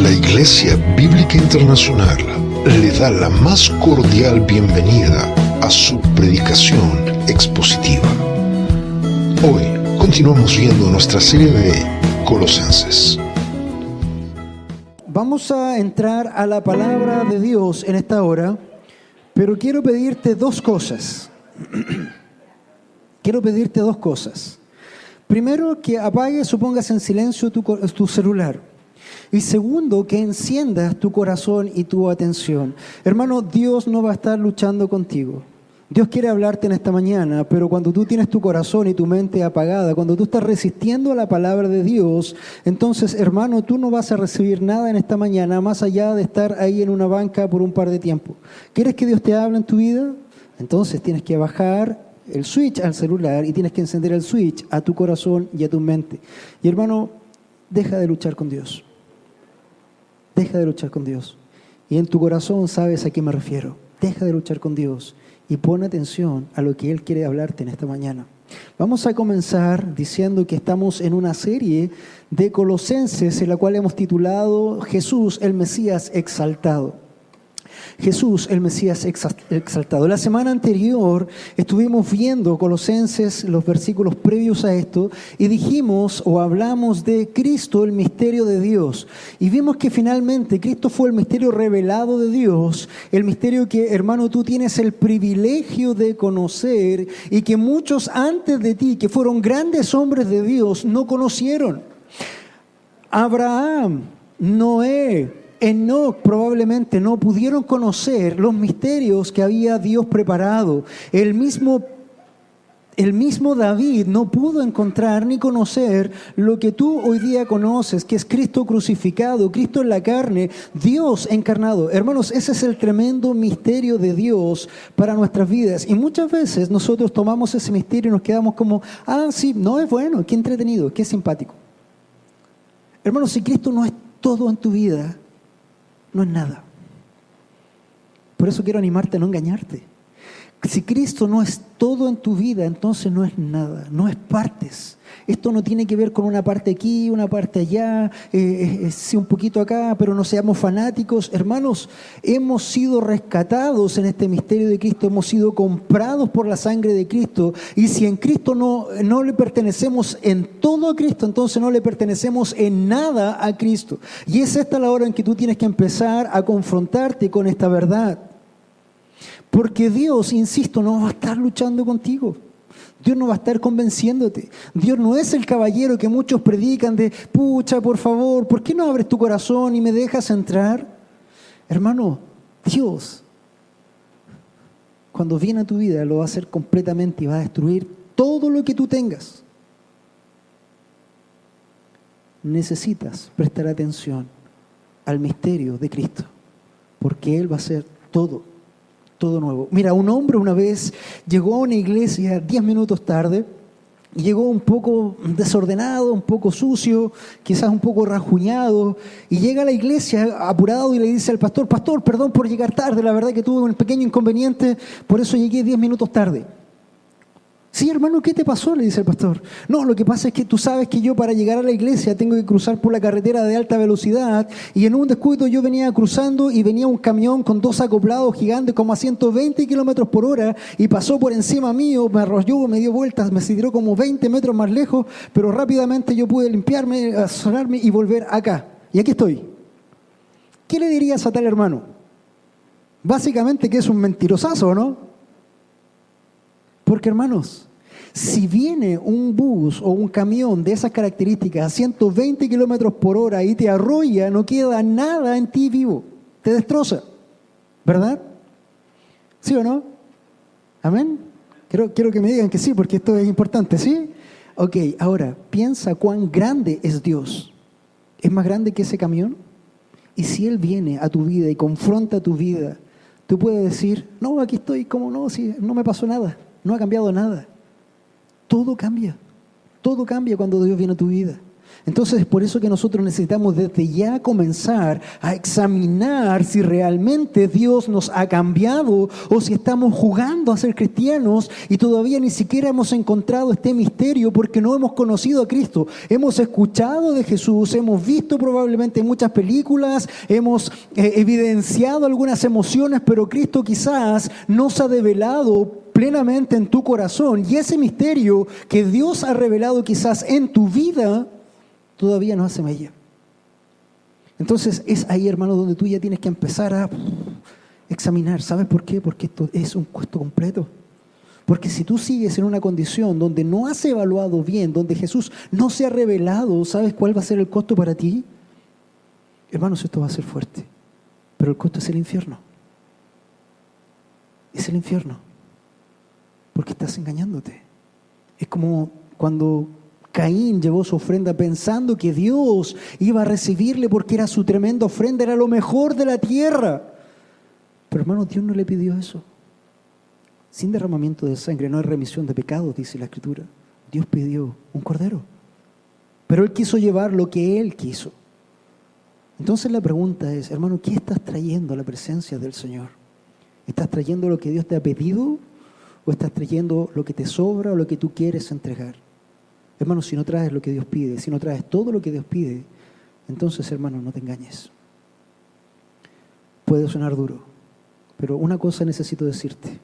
La Iglesia Bíblica Internacional le da la más cordial bienvenida a su predicación expositiva. Hoy continuamos viendo nuestra serie de Colosenses. Vamos a entrar a la palabra de Dios en esta hora, pero quiero pedirte dos cosas. Primero, que apagues o pongas en silencio tu celular. Y segundo, que enciendas tu corazón y tu atención. Hermano, Dios no va a estar luchando contigo. Dios quiere hablarte en esta mañana, pero cuando tú tienes tu corazón y tu mente apagada, cuando tú estás resistiendo a la palabra de Dios, entonces, hermano, tú no vas a recibir nada en esta mañana, más allá de estar ahí en una banca por un par de tiempo. ¿Quieres que Dios te hable en tu vida? Entonces tienes que bajar el switch al celular y tienes que encender el switch a tu corazón y a tu mente. Y hermano, deja de luchar con Dios. Deja de luchar con Dios. Y en tu corazón sabes a qué me refiero. Deja de luchar con Dios y pon atención a lo que Él quiere hablarte en esta mañana. Vamos a comenzar diciendo que estamos en una serie de Colosenses en la cual hemos titulado Jesús, el Mesías exaltado. Jesús, el Mesías exaltado. La semana anterior estuvimos viendo Colosenses, los versículos previos a esto, y dijimos o hablamos de Cristo, el misterio de Dios. Y vimos que finalmente Cristo fue el misterio revelado de Dios, el misterio que, hermano, tú tienes el privilegio de conocer y que muchos antes de ti, que fueron grandes hombres de Dios, no conocieron. Abraham, Noé, Enoc probablemente no pudieron conocer los misterios que había Dios preparado. El mismo David no pudo encontrar ni conocer lo que tú hoy día conoces, que es Cristo crucificado, Cristo en la carne, Dios encarnado. Hermanos, ese es el tremendo misterio de Dios para nuestras vidas. Y muchas veces nosotros tomamos ese misterio y nos quedamos como, sí, no es bueno, qué entretenido, qué simpático. Hermanos, si Cristo no es todo en tu vida, no es nada. Por eso quiero animarte a no engañarte. Si Cristo no es todo en tu vida, entonces no es nada, no es partes. Esto no tiene que ver con una parte aquí, una parte allá, sí, un poquito acá, pero no seamos fanáticos. Hermanos, hemos sido rescatados en este misterio de Cristo, hemos sido comprados por la sangre de Cristo. Y si en Cristo no le pertenecemos en todo a Cristo, entonces no le pertenecemos en nada a Cristo. Y es esta la hora en que tú tienes que empezar a confrontarte con esta verdad. Porque Dios, insisto, no va a estar luchando contigo. Dios no va a estar convenciéndote. Dios no es el caballero que muchos predican de, pucha, por favor, ¿por qué no abres tu corazón y me dejas entrar? Hermano, Dios, cuando viene a tu vida, lo va a hacer completamente y va a destruir todo lo que tú tengas. Necesitas prestar atención al misterio de Cristo, porque Él va a hacer todo nuevo. Mira, un hombre una vez llegó a una iglesia 10 minutos tarde, llegó un poco desordenado, un poco sucio, quizás un poco rajuñado, y llega a la iglesia apurado y le dice al pastor, perdón por llegar tarde, la verdad que tuve un pequeño inconveniente, por eso llegué 10 minutos tarde. Sí, hermano, ¿qué te pasó?, le dice el pastor. No, lo que pasa es que tú sabes que yo para llegar a la iglesia tengo que cruzar por la carretera de alta velocidad y en un descuido yo venía cruzando y venía un camión con dos acoplados gigantes como a 120 kilómetros por hora y pasó por encima mío, me arrolló, me dio vueltas, me tiró como 20 metros más lejos, pero rápidamente yo pude limpiarme, asonarme y volver acá. Y aquí estoy. ¿Qué le dirías a tal hermano? Básicamente que es un mentirosazo, ¿no? Porque, hermanos, si viene un bus o un camión de esas características a 120 kilómetros por hora y te arrolla, no queda nada en ti vivo. Te destroza. ¿Verdad? ¿Sí o no? ¿Amén? Quiero que me digan que sí, porque esto es importante, ¿sí? Ok, ahora, piensa cuán grande es Dios. ¿Es más grande que ese camión? Y si Él viene a tu vida y confronta tu vida, tú puedes decir, no, aquí estoy, ¿cómo no? Si no me pasó nada. No ha cambiado nada. Todo cambia cuando Dios viene a tu vida. Entonces es por eso que nosotros necesitamos desde ya comenzar a examinar si realmente Dios nos ha cambiado o si estamos jugando a ser cristianos y todavía ni siquiera hemos encontrado este misterio porque no hemos conocido a Cristo. Hemos escuchado de Jesús, hemos visto probablemente muchas películas, hemos evidenciado algunas emociones, pero Cristo quizás no se ha develado plenamente en tu corazón. Y ese misterio que Dios ha revelado quizás en tu vida todavía no hace mella. Entonces es ahí, hermano, donde tú ya tienes que empezar a examinar. ¿Sabes por qué? Porque esto es un costo completo. Porque si tú sigues en una condición donde no has evaluado bien, donde Jesús no se ha revelado, ¿sabes cuál va a ser el costo para ti? Hermanos, esto va a ser fuerte. Pero el costo es el infierno. Es el infierno. Porque estás engañándote. Es como cuando Caín llevó su ofrenda pensando que Dios iba a recibirle porque era su tremenda ofrenda, era lo mejor de la tierra. Pero hermano, Dios no le pidió eso. Sin derramamiento de sangre no hay remisión de pecados, dice la Escritura. Dios pidió un cordero. Pero Él quiso llevar lo que Él quiso. Entonces la pregunta es, hermano, ¿qué estás trayendo a la presencia del Señor? ¿Estás trayendo lo que Dios te ha pedido? ¿O estás trayendo lo que te sobra o lo que tú quieres entregar? Hermano, si no traes lo que Dios pide, si no traes todo lo que Dios pide, entonces, hermano, no te engañes. Puede sonar duro, pero una cosa necesito decirte.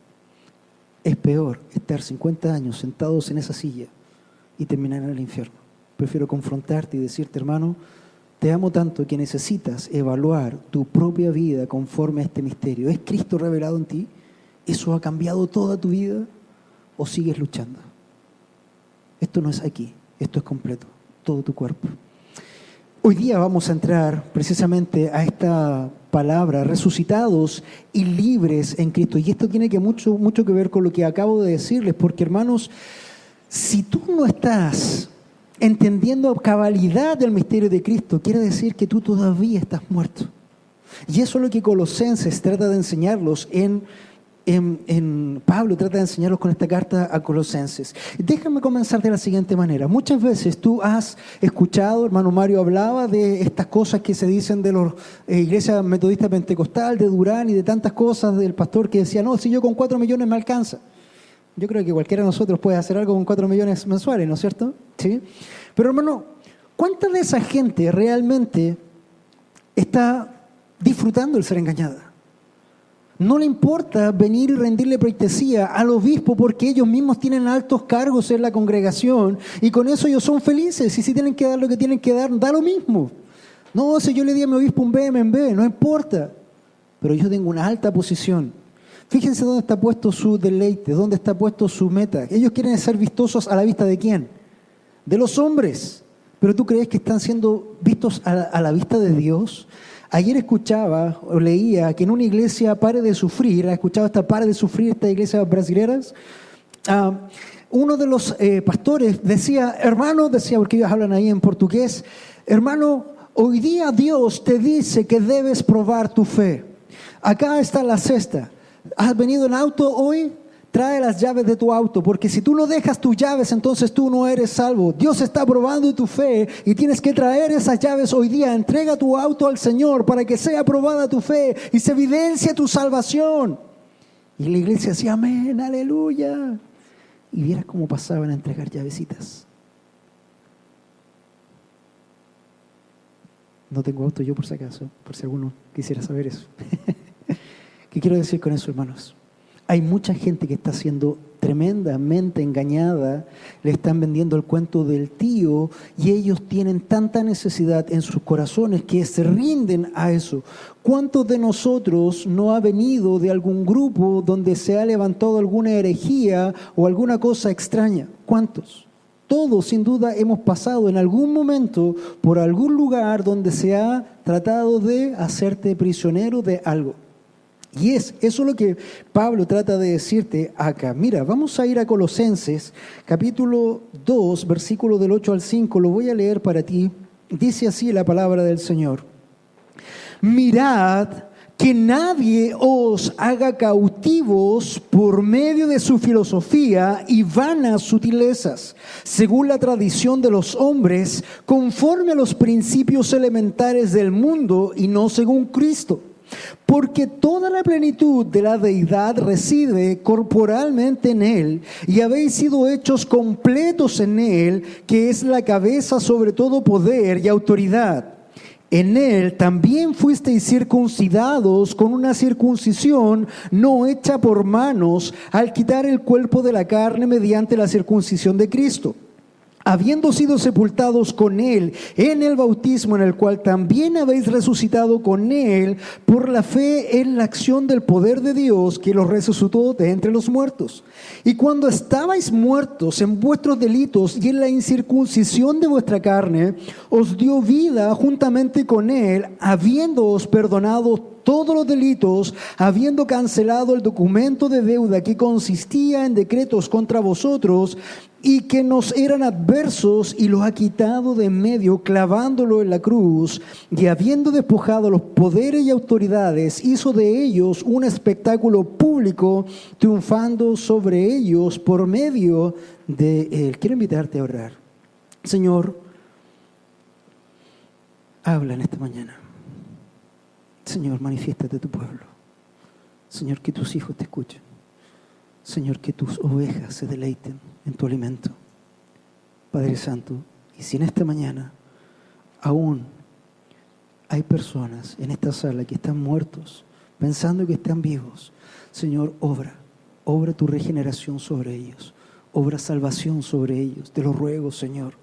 Es peor estar 50 años sentados en esa silla y terminar en el infierno. Prefiero confrontarte y decirte, hermano, te amo tanto que necesitas evaluar tu propia vida conforme a este misterio. ¿Es Cristo revelado en ti? ¿Eso ha cambiado toda tu vida? ¿O sigues luchando? Esto no es aquí, esto es completo, todo tu cuerpo. Hoy día vamos a entrar precisamente a esta palabra, resucitados y libres en Cristo. Y esto tiene mucho que ver con lo que acabo de decirles, porque hermanos, si tú no estás entendiendo a cabalidad del misterio de Cristo, quiere decir que tú todavía estás muerto. Y eso es lo que Colosenses trata de enseñarlos Pablo trata de enseñarlos con esta carta a Colosenses. Déjame comenzar de la siguiente manera. Muchas veces tú has escuchado, hermano Mario hablaba de estas cosas que se dicen de la iglesia metodista pentecostal, de Durán y de tantas cosas del pastor que decía, no, si yo con 4 millones me alcanza. Yo creo que cualquiera de nosotros puede hacer algo con 4 millones mensuales, ¿no es cierto? ¿Sí? Pero hermano, ¿cuánta de esa gente realmente está disfrutando el ser engañada? No le importa venir y rendirle pleitesía al obispo porque ellos mismos tienen altos cargos en la congregación y con eso ellos son felices y si tienen que dar lo que tienen que dar, da lo mismo. No, si yo le di a mi obispo un BMW, no importa, pero yo tengo una alta posición. Fíjense dónde está puesto su deleite, dónde está puesto su meta. Ellos quieren ser vistosos a la vista de ¿quién? De los hombres. Pero ¿tú crees que están siendo vistos a la vista de Dios? Ayer escuchaba o leía que en una iglesia Pare de Sufrir, ¿has escuchado esta Pare de Sufrir, esta iglesia brasileñas? Uno de los pastores decía, hermano, porque ellos hablan ahí en portugués, hermano, hoy día Dios te dice que debes probar tu fe. Acá está la cesta. ¿Has venido en auto hoy? Trae las llaves de tu auto, porque si tú no dejas tus llaves, entonces tú no eres salvo. Dios está probando tu fe y tienes que traer esas llaves hoy día. Entrega tu auto al Señor para que sea probada tu fe y se evidencie tu salvación. Y la iglesia decía, amén, aleluya. Y vieras cómo pasaban a entregar llavecitas. No tengo auto yo por si acaso, por si alguno quisiera saber eso. ¿Qué quiero decir con eso, hermanos? Hay mucha gente que está siendo tremendamente engañada, le están vendiendo el cuento del tío y ellos tienen tanta necesidad en sus corazones que se rinden a eso. ¿Cuántos de nosotros no ha venido de algún grupo donde se ha levantado alguna herejía o alguna cosa extraña? ¿Cuántos? Todos, sin duda, hemos pasado en algún momento por algún lugar donde se ha tratado de hacerte prisionero de algo. Y eso es lo que Pablo trata de decirte acá. Mira, vamos a ir a Colosenses, capítulo 2, versículo del 8 al 5. Lo voy a leer para ti. Dice así la palabra del Señor. Mirad Que nadie os haga cautivos por medio de su filosofía y vanas sutilezas, según la tradición de los hombres, conforme a los principios elementares del mundo y no según Cristo. Porque toda la plenitud de la deidad reside corporalmente en Él, y habéis sido hechos completos en Él, que es la cabeza sobre todo poder y autoridad. En Él también fuisteis circuncidados con una circuncisión no hecha por manos, al quitar el cuerpo de la carne mediante la circuncisión de Cristo, habiendo sido sepultados con Él en el bautismo, en el cual también habéis resucitado con Él por la fe en la acción del poder de Dios, que los resucitó de entre los muertos. Y cuando estabais muertos en vuestros delitos y en la incircuncisión de vuestra carne, os dio vida juntamente con Él, habiéndoos perdonado todos los delitos, habiendo cancelado el documento de deuda que consistía en decretos contra vosotros y que nos eran adversos, y los ha quitado de en medio, clavándolo en la cruz, y habiendo despojado los poderes y autoridades, hizo de ellos un espectáculo público, triunfando sobre ellos por medio de Él. Quiero invitarte a orar. Señor, habla en esta mañana. Señor, manifiéstate a tu pueblo. Señor, que tus hijos te escuchen. Señor, que tus ovejas se deleiten en tu alimento. Padre Santo, y si en esta mañana aún hay personas en esta sala que están muertos, pensando que están vivos, Señor, obra tu regeneración sobre ellos, obra salvación sobre ellos. Te lo ruego, Señor.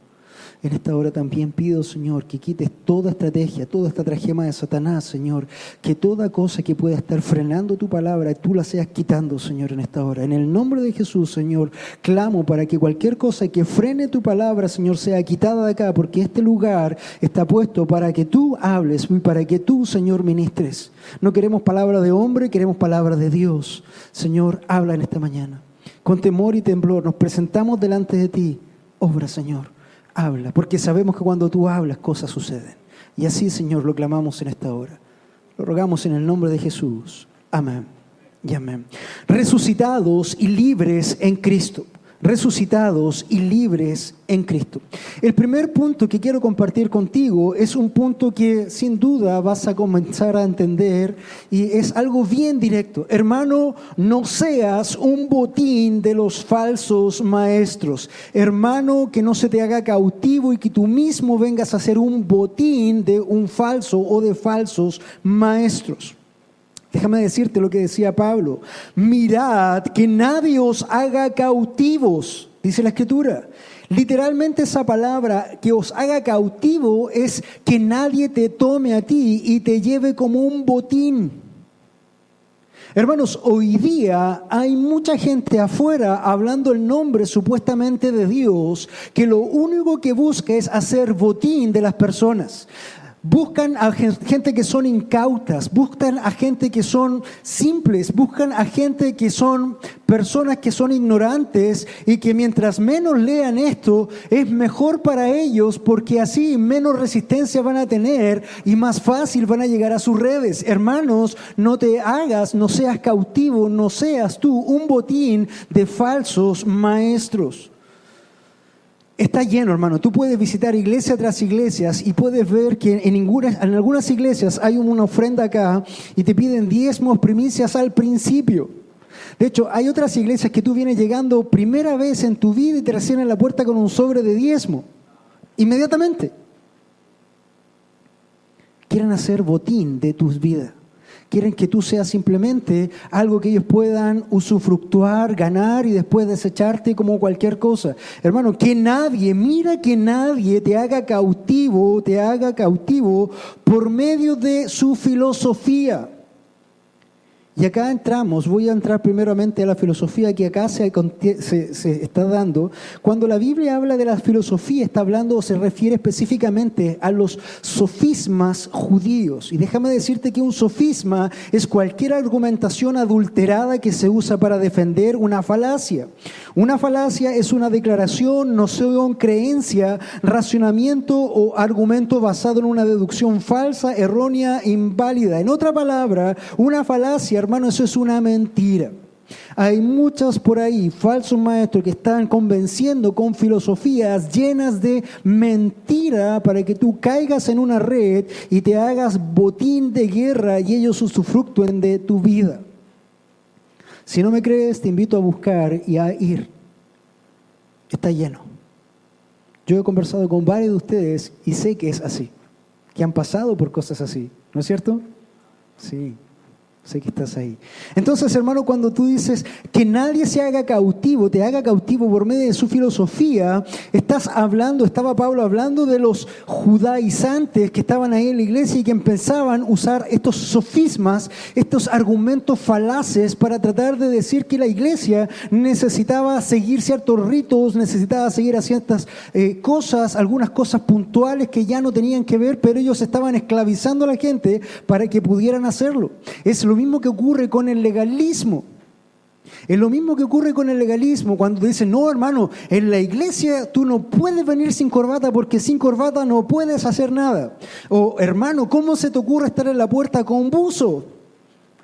En esta hora también pido, Señor, que quites toda estrategia, toda esta tragema de Satanás, Señor, que toda cosa que pueda estar frenando tu palabra, tú la seas quitando, Señor, en esta hora. En el nombre de Jesús, Señor, clamo para que cualquier cosa que frene tu palabra, Señor, sea quitada de acá, porque este lugar está puesto para que tú hables y para que tú, Señor, ministres. No queremos palabra de hombre, queremos palabra de Dios. Señor, habla en esta mañana. Con temor y temblor nos presentamos delante de ti. Obra, Señor. Habla, porque sabemos que cuando tú hablas, cosas suceden. Y así, Señor, lo clamamos en esta hora. Lo rogamos en el nombre de Jesús. Amén y amén. Resucitados y libres en Cristo. Resucitados y libres en Cristo. El primer punto que quiero compartir contigo es un punto que sin duda vas a comenzar a entender, y es algo bien directo. Hermano, no seas un botín de los falsos maestros. Hermano, que no se te haga cautivo y que tú mismo vengas a ser un botín de un falso o de falsos maestros. Déjame decirte lo que decía Pablo. Mirad que nadie os haga cautivos, dice la Escritura. Literalmente esa palabra, que os haga cautivo, es que nadie te tome a ti y te lleve como un botín. Hermanos, hoy día hay mucha gente afuera hablando el nombre supuestamente de Dios, que lo único que busca es hacer botín de las personas. Buscan a gente que son incautas, buscan a gente que son simples, buscan a gente que son personas que son ignorantes, y que mientras menos lean esto es mejor para ellos, porque así menos resistencia van a tener y más fácil van a llegar a sus redes. Hermanos, no seas cautivo, no seas tú un botín de falsos maestros. Está lleno, hermano. Tú puedes visitar iglesia tras iglesias y puedes ver que en algunas iglesias hay una ofrenda acá y te piden diezmos, primicias al principio. De hecho, hay otras iglesias que tú vienes llegando primera vez en tu vida y te reciben en la puerta con un sobre de diezmo. Inmediatamente. Quieren hacer botín de tus vidas. Quieren que tú seas simplemente algo que ellos puedan usufructuar, ganar y después desecharte como cualquier cosa. Hermano, que nadie te haga cautivo por medio de su filosofía. Y acá entramos, voy a entrar primeramente a la filosofía que acá se está dando. Cuando la Biblia habla de la filosofía, está hablando o se refiere específicamente a los sofismas judíos. Y déjame decirte que un sofisma es cualquier argumentación adulterada que se usa para defender una falacia. Una falacia es una declaración, noción, creencia, racionamiento o argumento basado en una deducción falsa, errónea, inválida. En otra palabra, una falacia, hermano, eso es una mentira. Hay muchos por ahí, falsos maestros, que están convenciendo con filosofías llenas de mentira para que tú caigas en una red y te hagas botín de guerra y ellos usufructuen de tu vida. Si no me crees, te invito a buscar y a ir. Está lleno. Yo he conversado con varios de ustedes y sé que es así, que han pasado por cosas así, ¿no es cierto? Sí. Sé que estás ahí. Entonces, hermano, cuando tú dices que nadie se haga cautivo, te haga cautivo por medio de su filosofía, estaba Pablo hablando de los judaizantes que estaban ahí en la iglesia y que empezaban a usar estos sofismas, estos argumentos falaces para tratar de decir que la iglesia necesitaba seguir ciertos ritos, necesitaba seguir a ciertas cosas, algunas cosas puntuales que ya no tenían que ver, pero ellos estaban esclavizando a la gente para que pudieran hacerlo. Es lo mismo que ocurre con el legalismo. Es lo mismo que ocurre con el legalismo cuando dicen, no, hermano, en la iglesia tú no puedes venir sin corbata porque sin corbata no puedes hacer nada. O, hermano, ¿cómo se te ocurre estar en la puerta con buzo?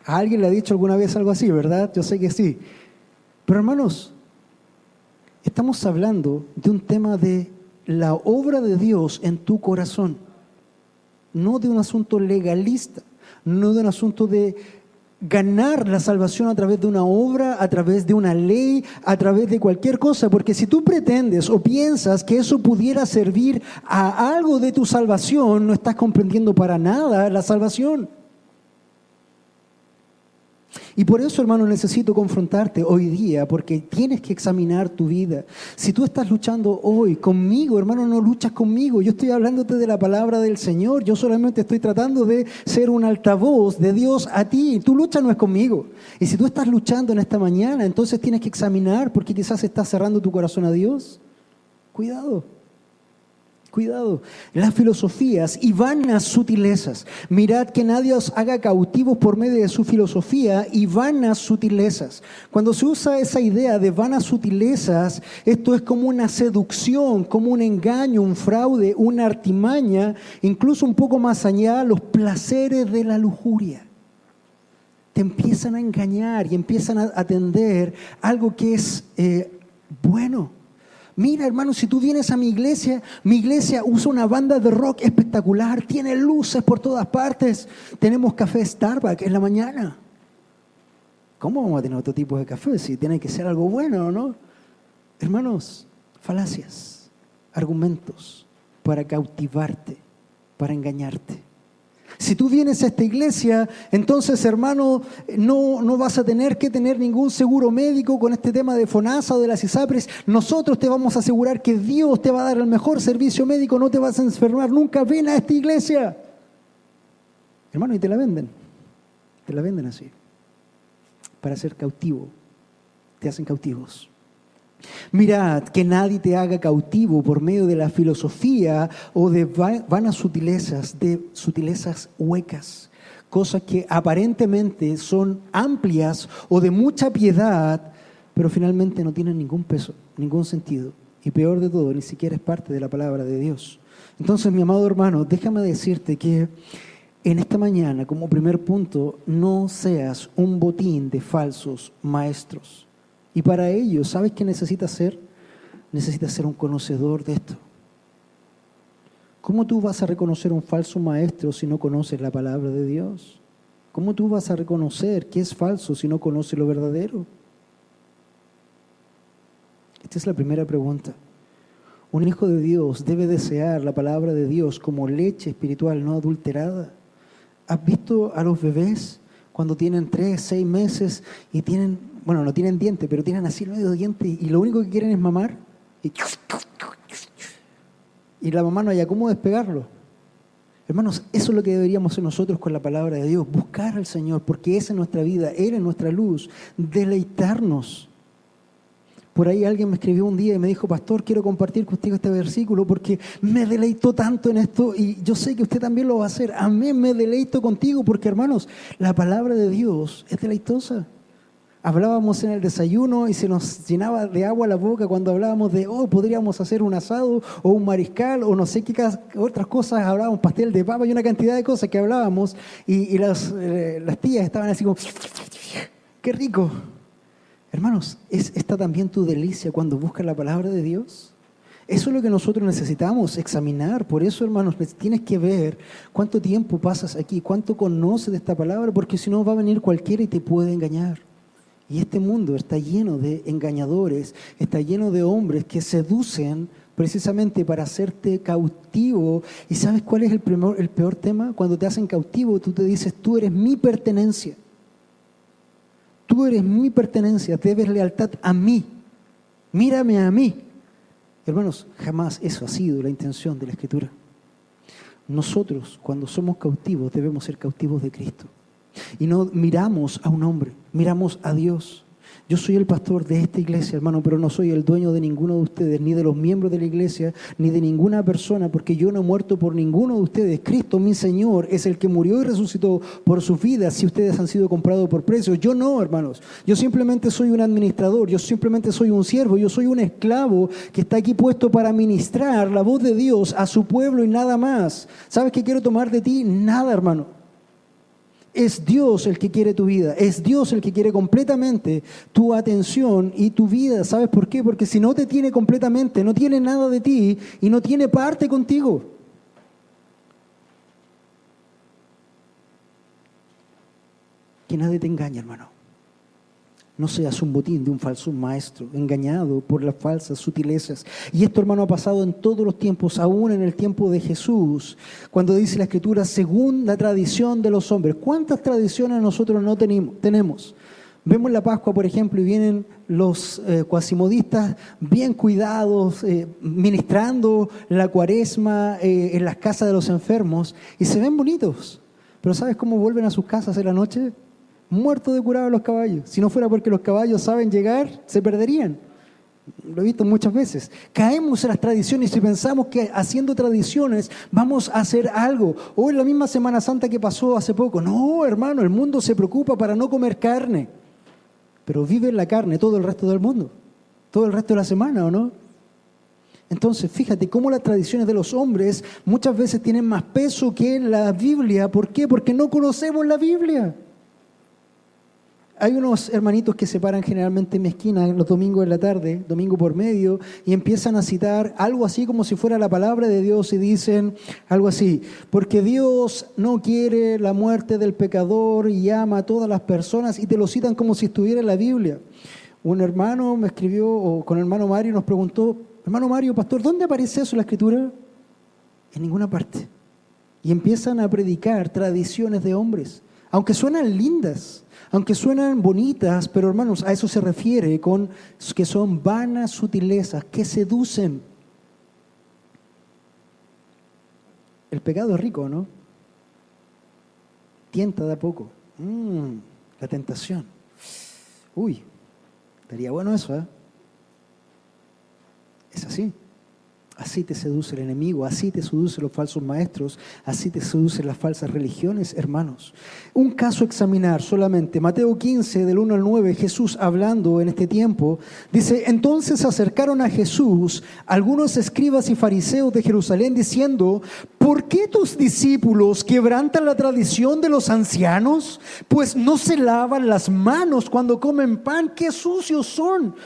¿A alguien le ha dicho alguna vez algo así, verdad? Yo sé que sí. Pero, hermanos, estamos hablando de un tema de la obra de Dios en tu corazón, no de un asunto legalista, no de un asunto de ganar la salvación a través de una obra, a través de una ley, a través de cualquier cosa. Porque si tú pretendes o piensas que eso pudiera servir a algo de tu salvación, no estás comprendiendo para nada la salvación. Y por eso, hermano, necesito confrontarte hoy día, porque tienes que examinar tu vida. Si tú estás luchando hoy conmigo, hermano, no luchas conmigo. Yo estoy hablándote de la palabra del Señor. Yo solamente estoy tratando de ser un altavoz de Dios a ti. Tu lucha no es conmigo. Y si tú estás luchando en esta mañana, entonces tienes que examinar porque quizás estás cerrando tu corazón a Dios. Cuidado. Cuidado, las filosofías y vanas sutilezas. Mirad que nadie os haga cautivos por medio de su filosofía y vanas sutilezas. Cuando se usa esa idea de vanas sutilezas, esto es como una seducción, como un engaño, un fraude, una artimaña, incluso un poco más allá, los placeres de la lujuria. Te empiezan a engañar y empiezan a atender algo que es bueno. Mira, hermano, si tú vienes a mi iglesia usa una banda de rock espectacular, tiene luces por todas partes, tenemos café Starbucks en la mañana. ¿Cómo vamos a tener otro tipo de café si tiene que ser algo bueno, no? Hermanos, falacias, argumentos para cautivarte, para engañarte. Si tú vienes a esta iglesia, entonces, hermano, no vas a tener que tener ningún seguro médico con este tema de FONASA o de las ISAPRES. Nosotros te vamos a asegurar que Dios te va a dar el mejor servicio médico, no te vas a enfermar nunca. Ven a esta iglesia. Hermano, y te la venden así. Para ser cautivo, te hacen cautivos. Mirad que nadie te haga cautivo por medio de la filosofía o de vanas sutilezas, de sutilezas huecas, cosas que aparentemente son amplias o de mucha piedad, pero finalmente no tienen ningún peso, ningún sentido. Y peor de todo, ni siquiera es parte de la palabra de Dios. Entonces, mi amado hermano, déjame decirte que en esta mañana, como primer punto, no seas un botín de falsos maestros. Y para ello, ¿sabes qué necesitas ser? Necesitas ser un conocedor de esto. ¿Cómo tú vas a reconocer un falso maestro si no conoces la palabra de Dios? ¿Cómo tú vas a reconocer que es falso si no conoces lo verdadero? Esta es la primera pregunta. Un hijo de Dios debe desear la palabra de Dios como leche espiritual no adulterada. ¿Has visto a los bebés cuando tienen 3, 6 meses y no tienen dientes, pero tienen así el medio de diente y lo único que quieren es mamar? Y la mamá no haya cómo despegarlo. Hermanos, eso es lo que deberíamos hacer nosotros con la palabra de Dios, buscar al Señor, porque esa es nuestra vida, Él es nuestra luz, deleitarnos. Por ahí alguien me escribió un día y me dijo, pastor, quiero compartir contigo este versículo porque me deleitó tanto en esto y yo sé que usted también lo va a hacer. Amén, me deleito contigo porque, hermanos, la palabra de Dios es deleitosa. Hablábamos en el desayuno y se nos llenaba de agua la boca cuando hablábamos de, podríamos hacer un asado o un mariscal o no sé qué otras cosas, hablábamos pastel de papa y una cantidad de cosas que hablábamos y las tías estaban así como, ¡qué rico! Hermanos, ¿es esta también tu delicia cuando buscas la palabra de Dios? Eso es lo que nosotros necesitamos examinar. Por eso, hermanos, tienes que ver cuánto tiempo pasas aquí, cuánto conoces de esta palabra, porque si no va a venir cualquiera y te puede engañar. Y este mundo está lleno de engañadores, está lleno de hombres que seducen precisamente para hacerte cautivo. ¿Y sabes cuál es el peor tema? Cuando te hacen cautivo, tú te dices, tú eres mi pertenencia. Tú eres mi pertenencia, debes lealtad a mí. Mírame a mí. Hermanos, jamás eso ha sido la intención de la Escritura. Nosotros, cuando somos cautivos, debemos ser cautivos de Cristo. Y no miramos a un hombre, miramos a Dios. Yo soy el pastor de esta iglesia, hermano, pero no soy el dueño de ninguno de ustedes, ni de los miembros de la iglesia, ni de ninguna persona, porque yo no he muerto por ninguno de ustedes. Cristo, mi Señor, es el que murió y resucitó por sus vidas, si ustedes han sido comprados por precio. Yo no, hermanos. Yo simplemente soy un administrador, yo simplemente soy un siervo, yo soy un esclavo que está aquí puesto para ministrar la voz de Dios a su pueblo y nada más. ¿Sabes qué quiero tomar de ti? Nada, hermano. Es Dios el que quiere tu vida, es Dios el que quiere completamente tu atención y tu vida. ¿Sabes por qué? Porque si no te tiene completamente, no tiene nada de ti y no tiene parte contigo. Que nadie te engañe, hermano. No seas un botín de un falso maestro, engañado por las falsas sutilezas. Y esto, hermano, ha pasado en todos los tiempos, aún en el tiempo de Jesús, cuando dice la Escritura, según la tradición de los hombres. ¿Cuántas tradiciones nosotros no tenemos? Vemos la Pascua, por ejemplo, y vienen los cuasimodistas bien cuidados, ministrando la Cuaresma en las casas de los enfermos, y se ven bonitos. Pero ¿sabes cómo vuelven a sus casas en la noche? Muertos de curado los caballos. Si no fuera porque los caballos saben llegar, se perderían. Lo he visto muchas veces. Caemos en las tradiciones y pensamos que haciendo tradiciones vamos a hacer algo. O en la misma Semana Santa que pasó hace poco. No, hermano, el mundo se preocupa para no comer carne. Pero vive la carne todo el resto del mundo. Todo el resto de la semana, ¿o no? Entonces, fíjate cómo las tradiciones de los hombres muchas veces tienen más peso que la Biblia. ¿Por qué? Porque no conocemos la Biblia. Hay unos hermanitos que se paran generalmente en mi esquina los domingos en la tarde, domingo por medio, y empiezan a citar algo así como si fuera la palabra de Dios y dicen algo así, porque Dios no quiere la muerte del pecador y ama a todas las personas, y te lo citan como si estuviera en la Biblia. Un hermano me escribió, o con el hermano Mario nos preguntó, hermano Mario, pastor, ¿dónde aparece eso en la Escritura? En ninguna parte. Y empiezan a predicar tradiciones de hombres, aunque suenan lindas, aunque suenan bonitas, pero hermanos, a eso se refiere con que son vanas sutilezas, que seducen. El pecado es rico, ¿no? Tienta de a poco. La tentación. Uy, estaría bueno eso, ¿eh? Es así. Así te seduce el enemigo, así te seducen los falsos maestros, así te seducen las falsas religiones, hermanos. Un caso a examinar solamente, Mateo 15, del 1 al 9, Jesús hablando en este tiempo, dice, entonces se acercaron a Jesús algunos escribas y fariseos de Jerusalén diciendo, ¿por qué tus discípulos quebrantan la tradición de los ancianos? Pues no se lavan las manos cuando comen pan, ¡qué sucios son!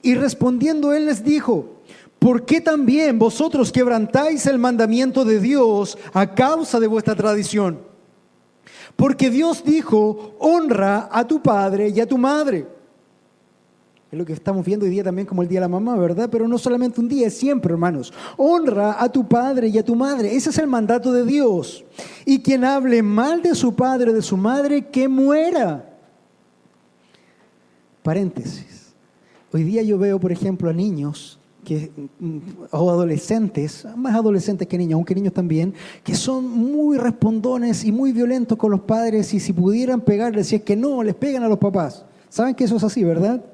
Y respondiendo él les dijo, ¿por qué también vosotros quebrantáis el mandamiento de Dios a causa de vuestra tradición? Porque Dios dijo, honra a tu padre y a tu madre. Es lo que estamos viendo hoy día también como el Día de la Mamá, ¿verdad? Pero no solamente un día, es siempre, hermanos. Honra a tu padre y a tu madre. Ese es el mandato de Dios. Y quien hable mal de su padre o de su madre, que muera. Paréntesis. Hoy día yo veo, por ejemplo, a niños o adolescentes, más adolescentes que niños, aunque niños también, que son muy respondones y muy violentos con los padres, y si pudieran pegarles, si es que no, les pegan a los papás. ¿Saben que eso es así, verdad?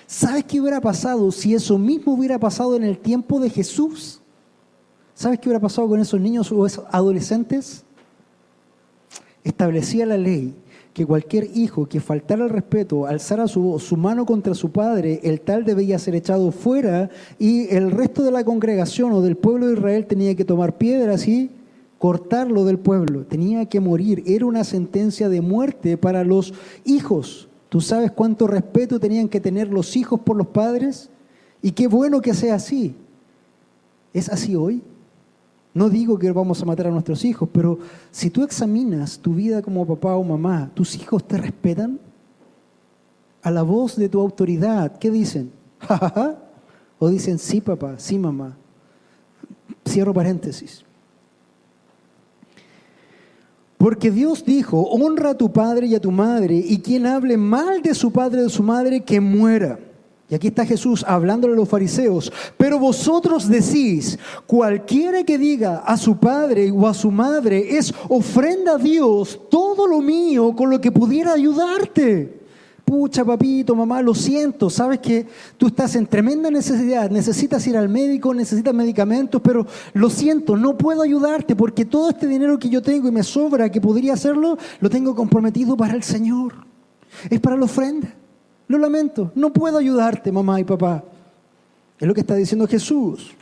¿Sabes qué hubiera pasado si eso mismo hubiera pasado en el tiempo de Jesús? ¿Sabes qué hubiera pasado con esos niños o esos adolescentes? Establecía la ley que cualquier hijo que faltara al respeto, alzara su mano contra su padre, el tal debía ser echado fuera, y el resto de la congregación o del pueblo de Israel tenía que tomar piedras y cortarlo del pueblo. Tenía que morir. Era una sentencia de muerte para los hijos. ¿Tú sabes cuánto respeto tenían que tener los hijos por los padres? Y qué bueno que sea así. ¿Es así hoy? No digo que vamos a matar a nuestros hijos, pero si tú examinas tu vida como papá o mamá, ¿tus hijos te respetan? A la voz de tu autoridad, ¿qué dicen? ¿Ja, ja, ja? ¿O dicen sí, papá, sí, mamá? Cierro paréntesis. Porque Dios dijo, honra a tu padre y a tu madre, y quien hable mal de su padre o de su madre, que muera. Y aquí está Jesús hablándole a los fariseos. Pero vosotros decís, cualquiera que diga a su padre o a su madre, es ofrenda a Dios todo lo mío con lo que pudiera ayudarte. Pucha, papito, mamá, lo siento, sabes que tú estás en tremenda necesidad, necesitas ir al médico, necesitas medicamentos, pero lo siento, no puedo ayudarte porque todo este dinero que yo tengo y me sobra, que podría hacerlo, lo tengo comprometido para el Señor. Es para la ofrenda. Lo lamento, no puedo ayudarte, mamá y papá. Es lo que está diciendo Jesús.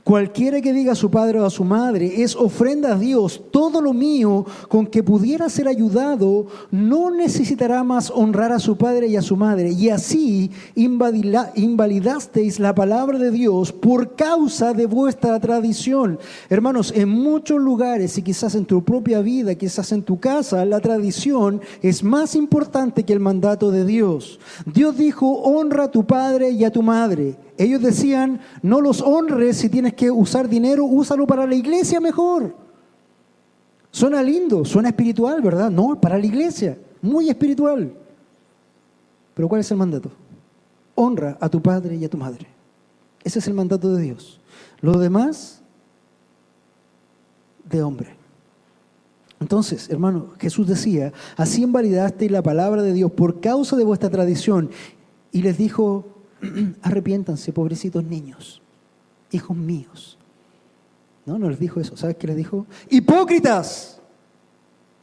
Cualquiera que diga a su padre o a su madre, es ofrenda a Dios todo lo mío con que pudiera ser ayudado, no necesitará más honrar a su padre y a su madre. Y así invalidasteis la palabra de Dios por causa de vuestra tradición. Hermanos, en muchos lugares, y quizás en tu propia vida, quizás en tu casa, la tradición es más importante que el mandato de Dios. Dios dijo, honra a tu padre y a tu madre. Ellos decían, no los honres, si tienes que usar dinero, úsalo para la iglesia mejor. Suena lindo, suena espiritual, ¿verdad? No, para la iglesia, muy espiritual. Pero ¿cuál es el mandato? Honra a tu padre y a tu madre. Ese es el mandato de Dios. Lo demás, de hombre. Entonces, hermano, Jesús decía, así invalidasteis la palabra de Dios por causa de vuestra tradición. Y les dijo, arrepiéntanse, pobrecitos niños, hijos míos. No les dijo eso. ¿Sabes qué les dijo? Hipócritas,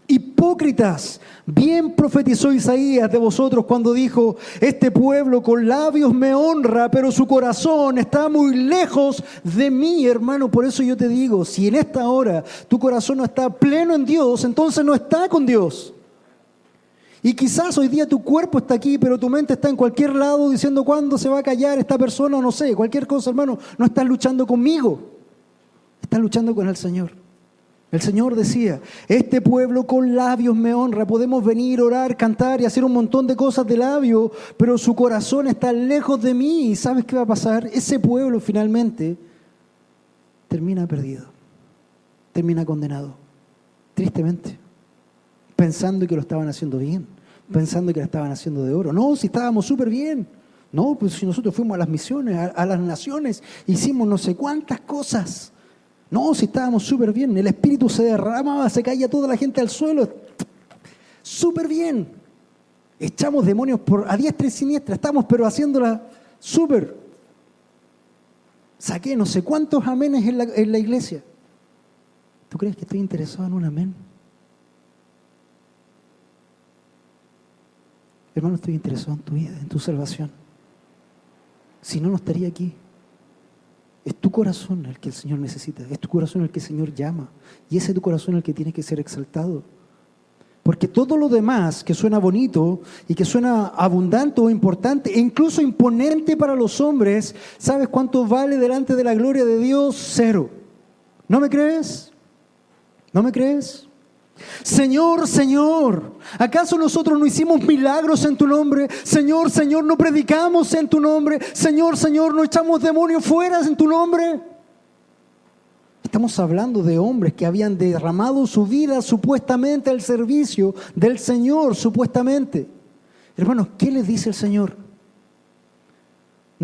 hipócritas. Bien profetizó Isaías de vosotros cuando dijo, este pueblo con labios me honra, pero su corazón está muy lejos de mí, hermano. Por eso yo te digo, si en esta hora tu corazón no está pleno en Dios, entonces no está con Dios. Y quizás hoy día tu cuerpo está aquí, pero tu mente está en cualquier lado diciendo cuándo se va a callar esta persona, no sé, cualquier cosa, hermano. No estás luchando conmigo, estás luchando con el Señor. El Señor decía, este pueblo con labios me honra. Podemos venir, orar, cantar y hacer un montón de cosas de labio, pero su corazón está lejos de mí. ¿Y sabes qué va a pasar? Ese pueblo finalmente termina perdido, termina condenado, tristemente, pensando que lo estaban haciendo bien, pensando que lo estaban haciendo de oro. No, si estábamos súper bien. No, pues si nosotros fuimos a las misiones, a las naciones, hicimos no sé cuántas cosas. No, si estábamos súper bien. El Espíritu se derramaba, se caía toda la gente al suelo. Súper bien. Echamos demonios a diestra y siniestra. Estamos pero haciéndola súper. Saqué no sé cuántos amenes en la iglesia. ¿Tú crees que estoy interesado en un amén? Hermano, estoy interesado en tu vida, en tu salvación. Si no, no estaría aquí. Es tu corazón el que el Señor necesita. Es tu corazón el que el Señor llama. Y ese es tu corazón el que tiene que ser exaltado. Porque todo lo demás que suena bonito y que suena abundante o importante, e incluso imponente para los hombres, ¿sabes cuánto vale delante de la gloria de Dios? Cero. ¿No me crees? ¿No me crees? Señor, Señor, ¿acaso nosotros no hicimos milagros en tu nombre? Señor, Señor, ¿no predicamos en tu nombre? Señor, Señor, ¿no echamos demonios fuera en tu nombre? Estamos hablando de hombres que habían derramado su vida supuestamente al servicio del Señor, supuestamente. Hermanos, ¿qué les dice el Señor?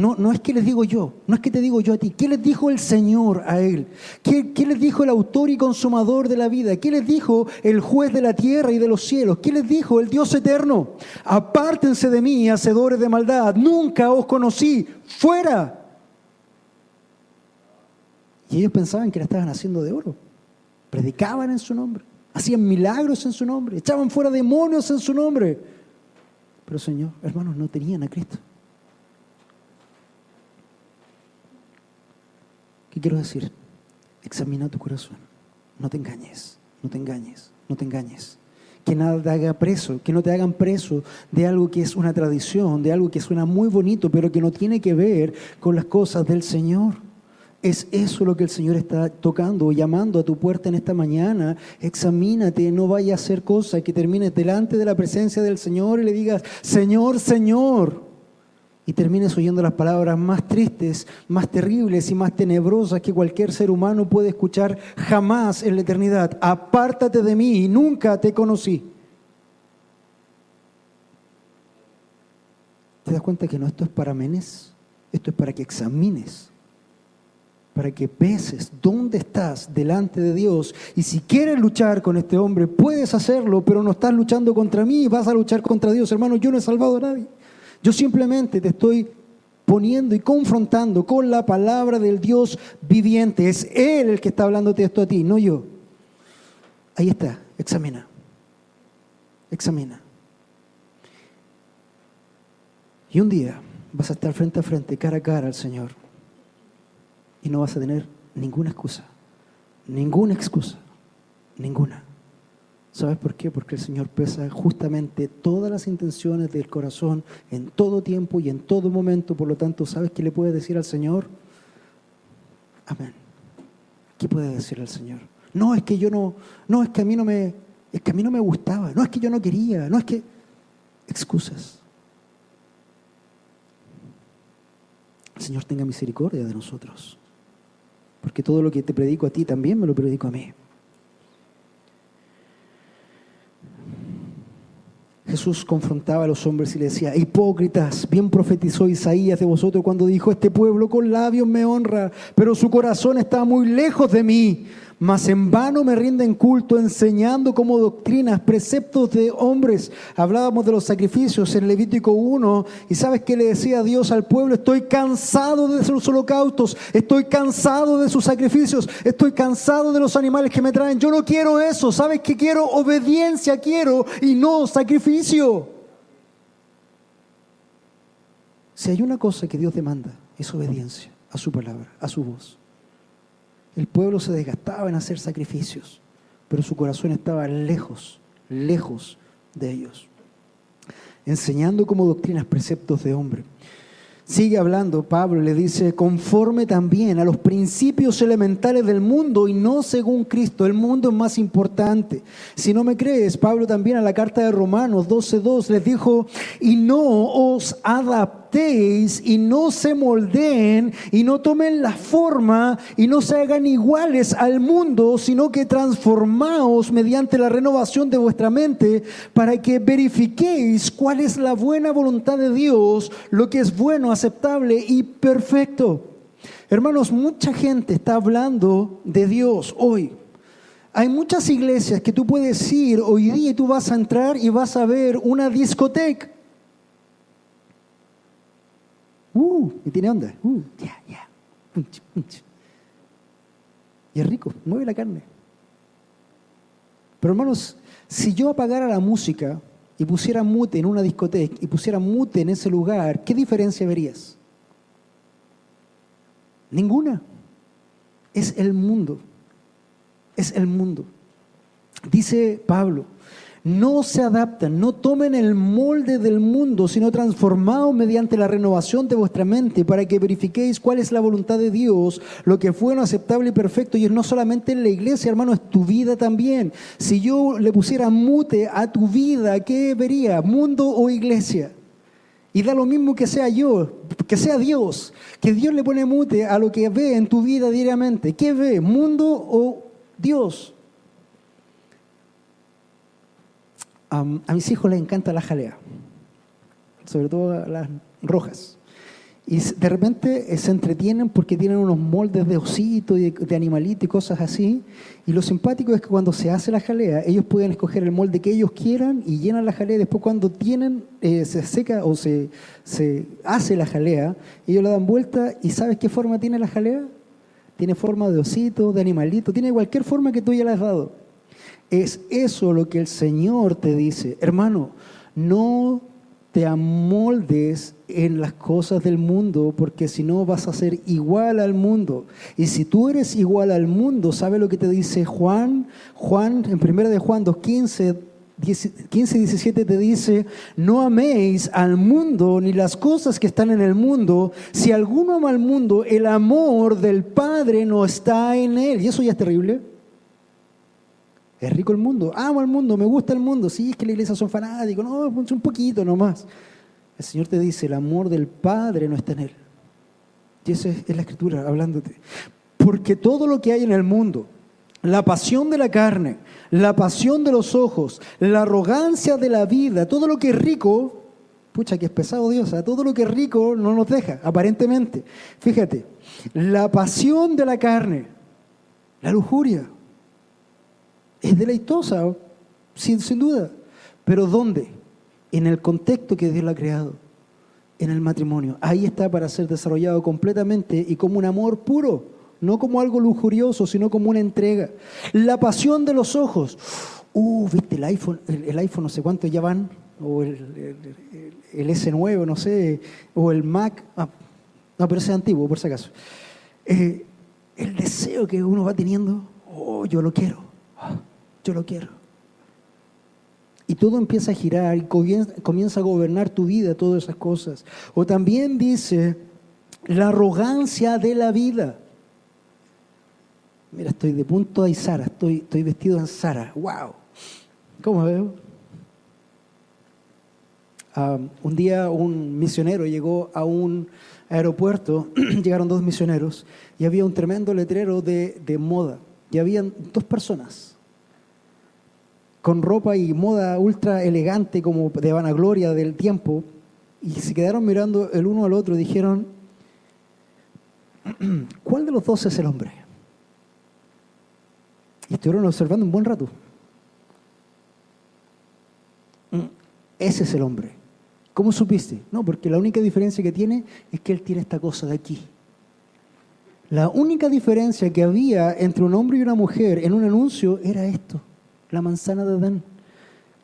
No es que les digo yo, no es que te digo yo a ti. ¿Qué les dijo el Señor a él? ¿Qué les dijo el autor y consumador de la vida? ¿Qué les dijo el juez de la tierra y de los cielos? ¿Qué les dijo el Dios eterno? Apártense de mí, hacedores de maldad. Nunca os conocí. ¡Fuera! Y ellos pensaban que la estaban haciendo de oro. Predicaban en su nombre. Hacían milagros en su nombre. Echaban fuera demonios en su nombre. Pero Señor, hermanos, no tenían a Cristo. ¿Qué quiero decir? Examina tu corazón. No te engañes, no te engañes, no te engañes. Que nada te haga preso, que no te hagan preso de algo que es una tradición, de algo que suena muy bonito, pero que no tiene que ver con las cosas del Señor. Es eso lo que el Señor está tocando o llamando a tu puerta en esta mañana. Examínate, no vayas a hacer cosas que termines delante de la presencia del Señor y le digas, Señor, Señor. Y termines oyendo las palabras más tristes, más terribles y más tenebrosas que cualquier ser humano puede escuchar jamás en la eternidad. Apártate de mí, nunca te conocí. ¿Te das cuenta que no esto es para menes? Esto es para que examines, para que peses dónde estás delante de Dios. Y si quieres luchar con este hombre, puedes hacerlo, pero no estás luchando contra mí, vas a luchar contra Dios. Hermano, yo no he salvado a nadie. Yo simplemente te estoy poniendo y confrontando con la palabra del Dios viviente. Es Él el que está hablándote esto a ti, no yo. Ahí está, examina. Examina. Y un día vas a estar frente a frente, cara a cara al Señor. Y no vas a tener ninguna excusa. Ninguna excusa. Ninguna. ¿Sabes por qué? Porque el Señor pesa justamente todas las intenciones del corazón en todo tiempo y en todo momento. Por lo tanto, ¿sabes qué le puedes decir al Señor? Amén. ¿Qué puedes decir al Señor? No, es que yo no, es que a mí no me gustaba, no es que yo no quería, no es que... Excusas. El Señor tenga misericordia de nosotros. Porque todo lo que te predico a ti también me lo predico a mí. Jesús confrontaba a los hombres y le decía, hipócritas, bien profetizó Isaías de vosotros cuando dijo, este pueblo con labios me honra, pero su corazón está muy lejos de mí. Mas en vano me rinden culto enseñando como doctrinas, preceptos de hombres. Hablábamos de los sacrificios en Levítico 1 y ¿sabes qué le decía Dios al pueblo? Estoy cansado de sus holocaustos, estoy cansado de sus sacrificios, estoy cansado de los animales que me traen. Yo no quiero eso, ¿sabes qué quiero? Obediencia quiero y no sacrificio. Si hay una cosa que Dios demanda, es obediencia a su palabra, a su voz. El pueblo se desgastaba en hacer sacrificios, pero su corazón estaba lejos, lejos de ellos. Enseñando como doctrinas preceptos de hombre. Sigue hablando Pablo y le dice, conforme también a los principios elementales del mundo y no según Cristo. El mundo es más importante. Si no me crees, Pablo también a la carta de Romanos 12:2 les dijo, y no os adaptéis y no se moldeen y no tomen la forma y no se hagan iguales al mundo, sino que transformaos mediante la renovación de vuestra mente para que verifiquéis cuál es la buena voluntad de Dios, lo que es bueno, aceptable y perfecto. Hermanos, mucha gente está hablando de Dios hoy. Hay muchas iglesias que tú puedes ir hoy día y tú vas a entrar y vas a ver una discoteca. Y tiene onda. Ya. Punch. Y es rico, mueve la carne. Pero hermanos, si yo apagara la música y pusiera mute en una discoteca y pusiera mute en ese lugar, ¿qué diferencia verías? Ninguna. Es el mundo. Es el mundo. Dice Pablo, no se adaptan, no tomen el molde del mundo, sino transformados mediante la renovación de vuestra mente para que verifiquéis cuál es la voluntad de Dios, lo que es bueno, aceptable y perfecto. Y es no solamente en la iglesia, hermano, es tu vida también. Si yo le pusiera mute a tu vida, ¿qué vería? ¿Mundo o iglesia? Y da lo mismo que sea yo, que sea Dios, que Dios le pone mute a lo que ve en tu vida diariamente. ¿Qué ve? ¿Mundo o Dios? A mis hijos les encanta la jalea, sobre todo las rojas. Y de repente se entretienen porque tienen unos moldes de osito y de animalito y cosas así. Y lo simpático es que cuando se hace la jalea, ellos pueden escoger el molde que ellos quieran y llenan la jalea. Después cuando se seca o se hace la jalea, ellos la dan vuelta y ¿sabes qué forma tiene la jalea? Tiene forma de osito, de animalito, tiene cualquier forma que tú ya le has dado. Es eso lo que el Señor te dice. Hermano, no te amoldes en las cosas del mundo, porque si no vas a ser igual al mundo. Y si tú eres igual al mundo, ¿sabe lo que te dice Juan? Juan, en 1 de Juan 2:15, 15-17 te dice: no améis al mundo ni las cosas que están en el mundo. Si alguno ama al mundo, el amor del Padre no está en él. Y eso ya es terrible. Es rico el mundo, amo al mundo, me gusta el mundo. Sí, es que la iglesia son fanáticos, no, un poquito nomás. El Señor te dice, el amor del Padre no está en él. Y eso es la Escritura hablándote. Porque todo lo que hay en el mundo, la pasión de la carne, la pasión de los ojos, la arrogancia de la vida, todo lo que es rico, pucha que es pesado Dios, todo lo que es rico no nos deja, aparentemente. Fíjate, la pasión de la carne, la lujuria, es deleitosa, sin duda. ¿Pero dónde? En el contexto que Dios la ha creado, en el matrimonio. Ahí está para ser desarrollado completamente y como un amor puro, no como algo lujurioso, sino como una entrega. La pasión de los ojos. ¿Viste el iPhone no sé cuánto ya van? O el S9, no sé, o el Mac. No, pero ese es antiguo, por si acaso. El deseo que uno va teniendo, yo lo quiero. Yo lo quiero. Y todo empieza a girar y comienza a gobernar tu vida, todas esas cosas. O también dice, la arrogancia de la vida. Mira, estoy de punto a Zara, estoy vestido en Zara. ¡Wow! ¿Cómo veo? Un día un misionero llegó a un aeropuerto, llegaron 2 misioneros, y había un tremendo letrero de moda. Y habían 2 personas con ropa y moda ultra elegante, como de vanagloria del tiempo, y se quedaron mirando el uno al otro y dijeron, ¿cuál de los 2 es el hombre? Y estuvieron observando un buen rato. Ese es el hombre. ¿Cómo supiste? No, porque la única diferencia que tiene es que él tiene esta cosa de aquí. La única diferencia que había entre un hombre y una mujer en un anuncio era esto. La manzana de Adán.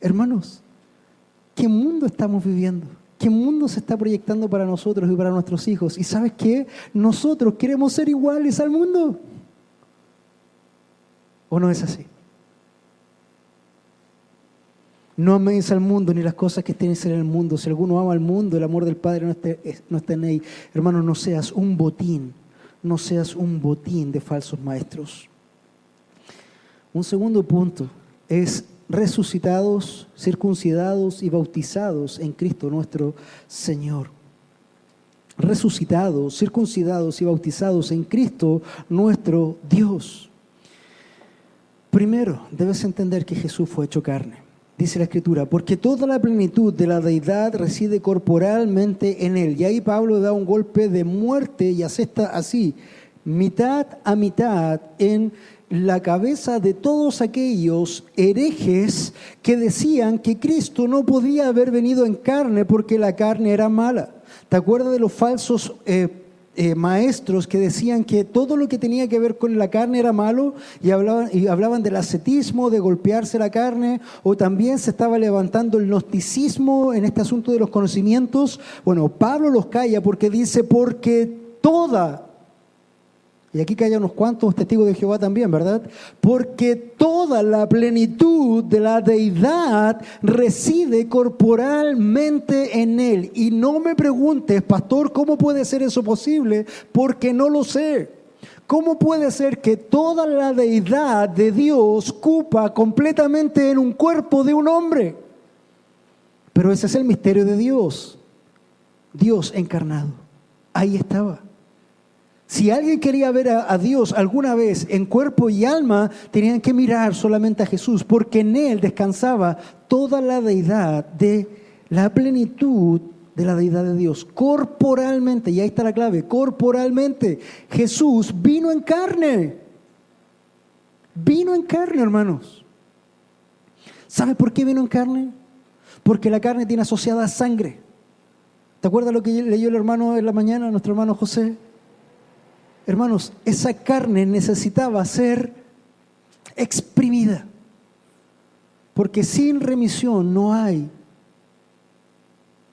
Hermanos, ¿qué mundo estamos viviendo? ¿Qué mundo se está proyectando para nosotros y para nuestros hijos? ¿Y sabes qué? Nosotros queremos ser iguales al mundo. ¿O no es así? No améis al mundo ni las cosas que estén en el mundo. Si alguno ama al mundo, el amor del Padre no está en él. Hermano, no seas un botín. No seas un botín de falsos maestros. Un segundo punto es resucitados, circuncidados y bautizados en Cristo nuestro Señor. Resucitados, circuncidados y bautizados en Cristo nuestro Dios. Primero, debes entender que Jesús fue hecho carne. Dice la Escritura, porque toda la plenitud de la deidad reside corporalmente en Él. Y ahí Pablo da un golpe de muerte y asesta así, mitad a mitad en la cabeza de todos aquellos herejes que decían que Cristo no podía haber venido en carne porque la carne era mala. ¿Te acuerdas de los falsos maestros que decían que todo lo que tenía que ver con la carne era malo y hablaban del ascetismo, de golpearse la carne, o también se estaba levantando el gnosticismo en este asunto de los conocimientos? Bueno, Pablo los calla porque dice, porque toda, y aquí calla unos cuantos testigos de Jehová también, ¿verdad? Porque toda la plenitud de la deidad reside corporalmente en Él. Y no me preguntes, pastor, ¿cómo puede ser eso posible? Porque no lo sé. ¿Cómo puede ser que toda la deidad de Dios cupa completamente en un cuerpo de un hombre? Pero ese es el misterio de Dios. Dios encarnado. Ahí estaba. Si alguien quería ver a Dios alguna vez en cuerpo y alma, tenían que mirar solamente a Jesús, porque en Él descansaba toda la deidad de la plenitud de la deidad de Dios, corporalmente, y ahí está la clave, corporalmente. Jesús vino en carne, hermanos. ¿Sabes por qué vino en carne? Porque la carne tiene asociada sangre. ¿Te acuerdas lo que leyó el hermano en la mañana, nuestro hermano José? Hermanos, esa carne necesitaba ser exprimida, porque sin remisión no hay,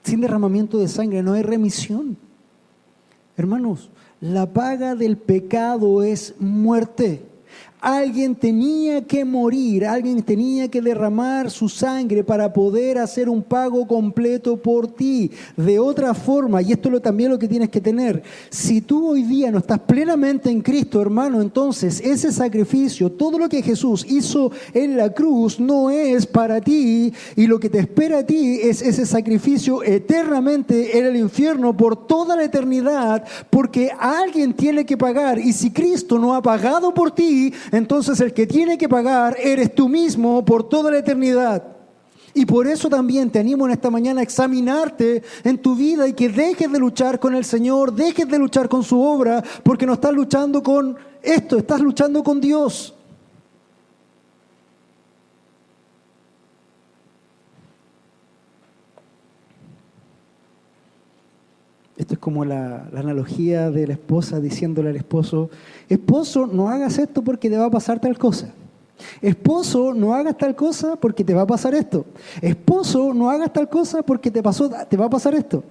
sin derramamiento de sangre no hay remisión. Hermanos, la paga del pecado es muerte. Alguien tenía que morir, alguien tenía que derramar su sangre para poder hacer un pago completo por ti. De otra forma, y esto es también lo que tienes que tener, si tú hoy día no estás plenamente en Cristo, hermano, entonces ese sacrificio, todo lo que Jesús hizo en la cruz no es para ti, y lo que te espera a ti es ese sacrificio eternamente en el infierno por toda la eternidad, porque alguien tiene que pagar, y si Cristo no ha pagado por ti, entonces el que tiene que pagar eres tú mismo por toda la eternidad. Y por eso también te animo en esta mañana a examinarte en tu vida y que dejes de luchar con el Señor, dejes de luchar con su obra, porque no estás luchando con esto, estás luchando con Dios. Esto es como la analogía de la esposa diciéndole al esposo: esposo, no hagas esto porque te va a pasar tal cosa. Esposo, no hagas tal cosa porque te va a pasar esto. Esposo, no hagas tal cosa porque te va a pasar esto.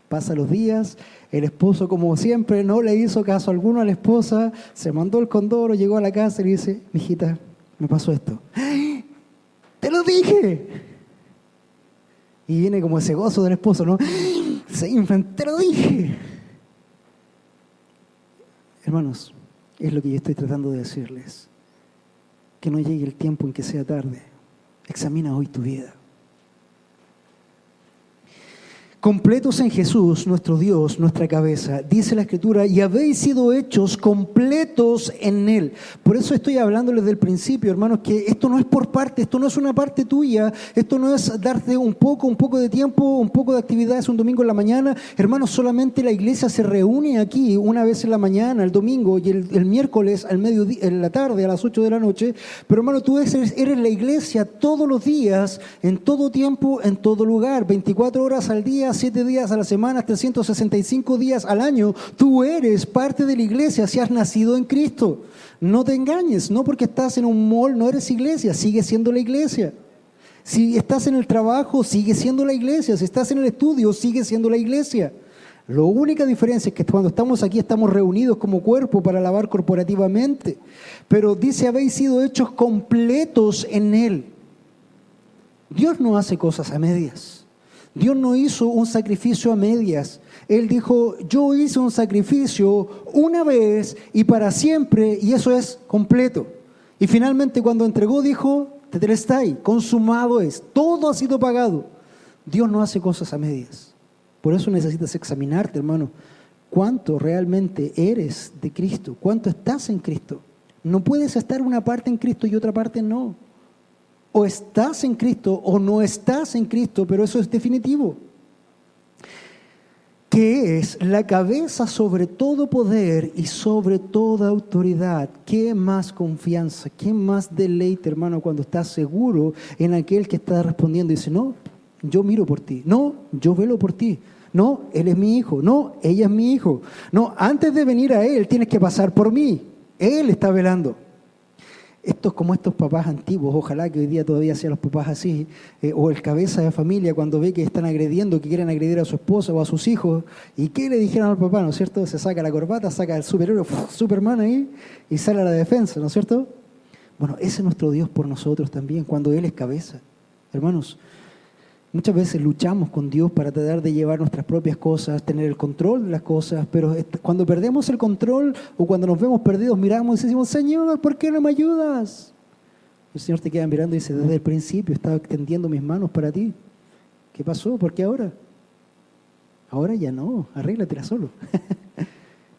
Pasan los días, el esposo, como siempre, no le hizo caso alguno a la esposa, se mandó el condoro, llegó a la casa y le dice: mijita, me pasó esto. ¡Ay! ¡Te lo dije! Y viene como ese gozo del esposo, ¿no? Se inflan, te lo dije. Hermanos, es lo que yo estoy tratando de decirles. Que no llegue el tiempo en que sea tarde. Examina hoy tu vida. Completos en Jesús, nuestro Dios, nuestra cabeza. Dice la Escritura: y habéis sido hechos completos en Él. Por eso estoy hablándoles del principio, hermanos, que esto no es por parte, esto no es una parte tuya, esto no es darte un poco de tiempo, un poco de actividades un domingo en la mañana. Hermanos, solamente la iglesia se reúne aquí una vez en la mañana, el domingo, y el miércoles al mediodía, en la tarde, a las 8 de la noche. Pero hermano, tú eres la iglesia todos los días, en todo tiempo, en todo lugar, 24 horas al día, 7 días a la semana, 365 días al año. Tú eres parte de la iglesia si has nacido en Cristo. No te engañes, no porque estás en un mall no eres iglesia, sigues siendo la iglesia. Si estás en el trabajo, sigue siendo la iglesia. Si estás en el estudio, sigue siendo la iglesia. La única diferencia es que cuando estamos aquí estamos reunidos como cuerpo para alabar corporativamente. Pero dice: habéis sido hechos completos en Él. Dios no hace cosas a medias. Dios no hizo un sacrificio a medias. Él dijo: yo hice un sacrificio una vez y para siempre, y eso es completo. Y finalmente cuando entregó dijo: tetelestai, consumado es, todo ha sido pagado. Dios no hace cosas a medias. Por eso necesitas examinarte, hermano, cuánto realmente eres de Cristo, cuánto estás en Cristo. No puedes estar una parte en Cristo y otra parte no. O estás en Cristo o no estás en Cristo, pero eso es definitivo. Que es la cabeza sobre todo poder y sobre toda autoridad. ¿Qué más confianza, qué más deleite, hermano, cuando estás seguro en aquel que está respondiendo y dice: no, yo miro por ti, no, yo velo por ti, no, él es mi hijo, no, ella es mi hijo, no, antes de venir a él tienes que pasar por mí, él está velando. Estos como estos papás antiguos, ojalá que hoy día todavía sean los papás así, o el cabeza de familia cuando ve que están agrediendo, que quieren agredir a su esposa o a sus hijos, y ¿qué le dijeron al papá, no es cierto? Se saca la corbata, saca el superhéroe, Superman ahí, y sale a la defensa, ¿no es cierto? Bueno, ese es nuestro Dios por nosotros también, cuando Él es cabeza. Hermanos, muchas veces luchamos con Dios para tratar de llevar nuestras propias cosas, tener el control de las cosas, pero cuando perdemos el control o cuando nos vemos perdidos, miramos y decimos: Señor, ¿por qué no me ayudas? El Señor te queda mirando y dice: desde el principio estaba extendiendo mis manos para ti. ¿Qué pasó? ¿Por qué ahora? Ahora ya no, arréglatela solo.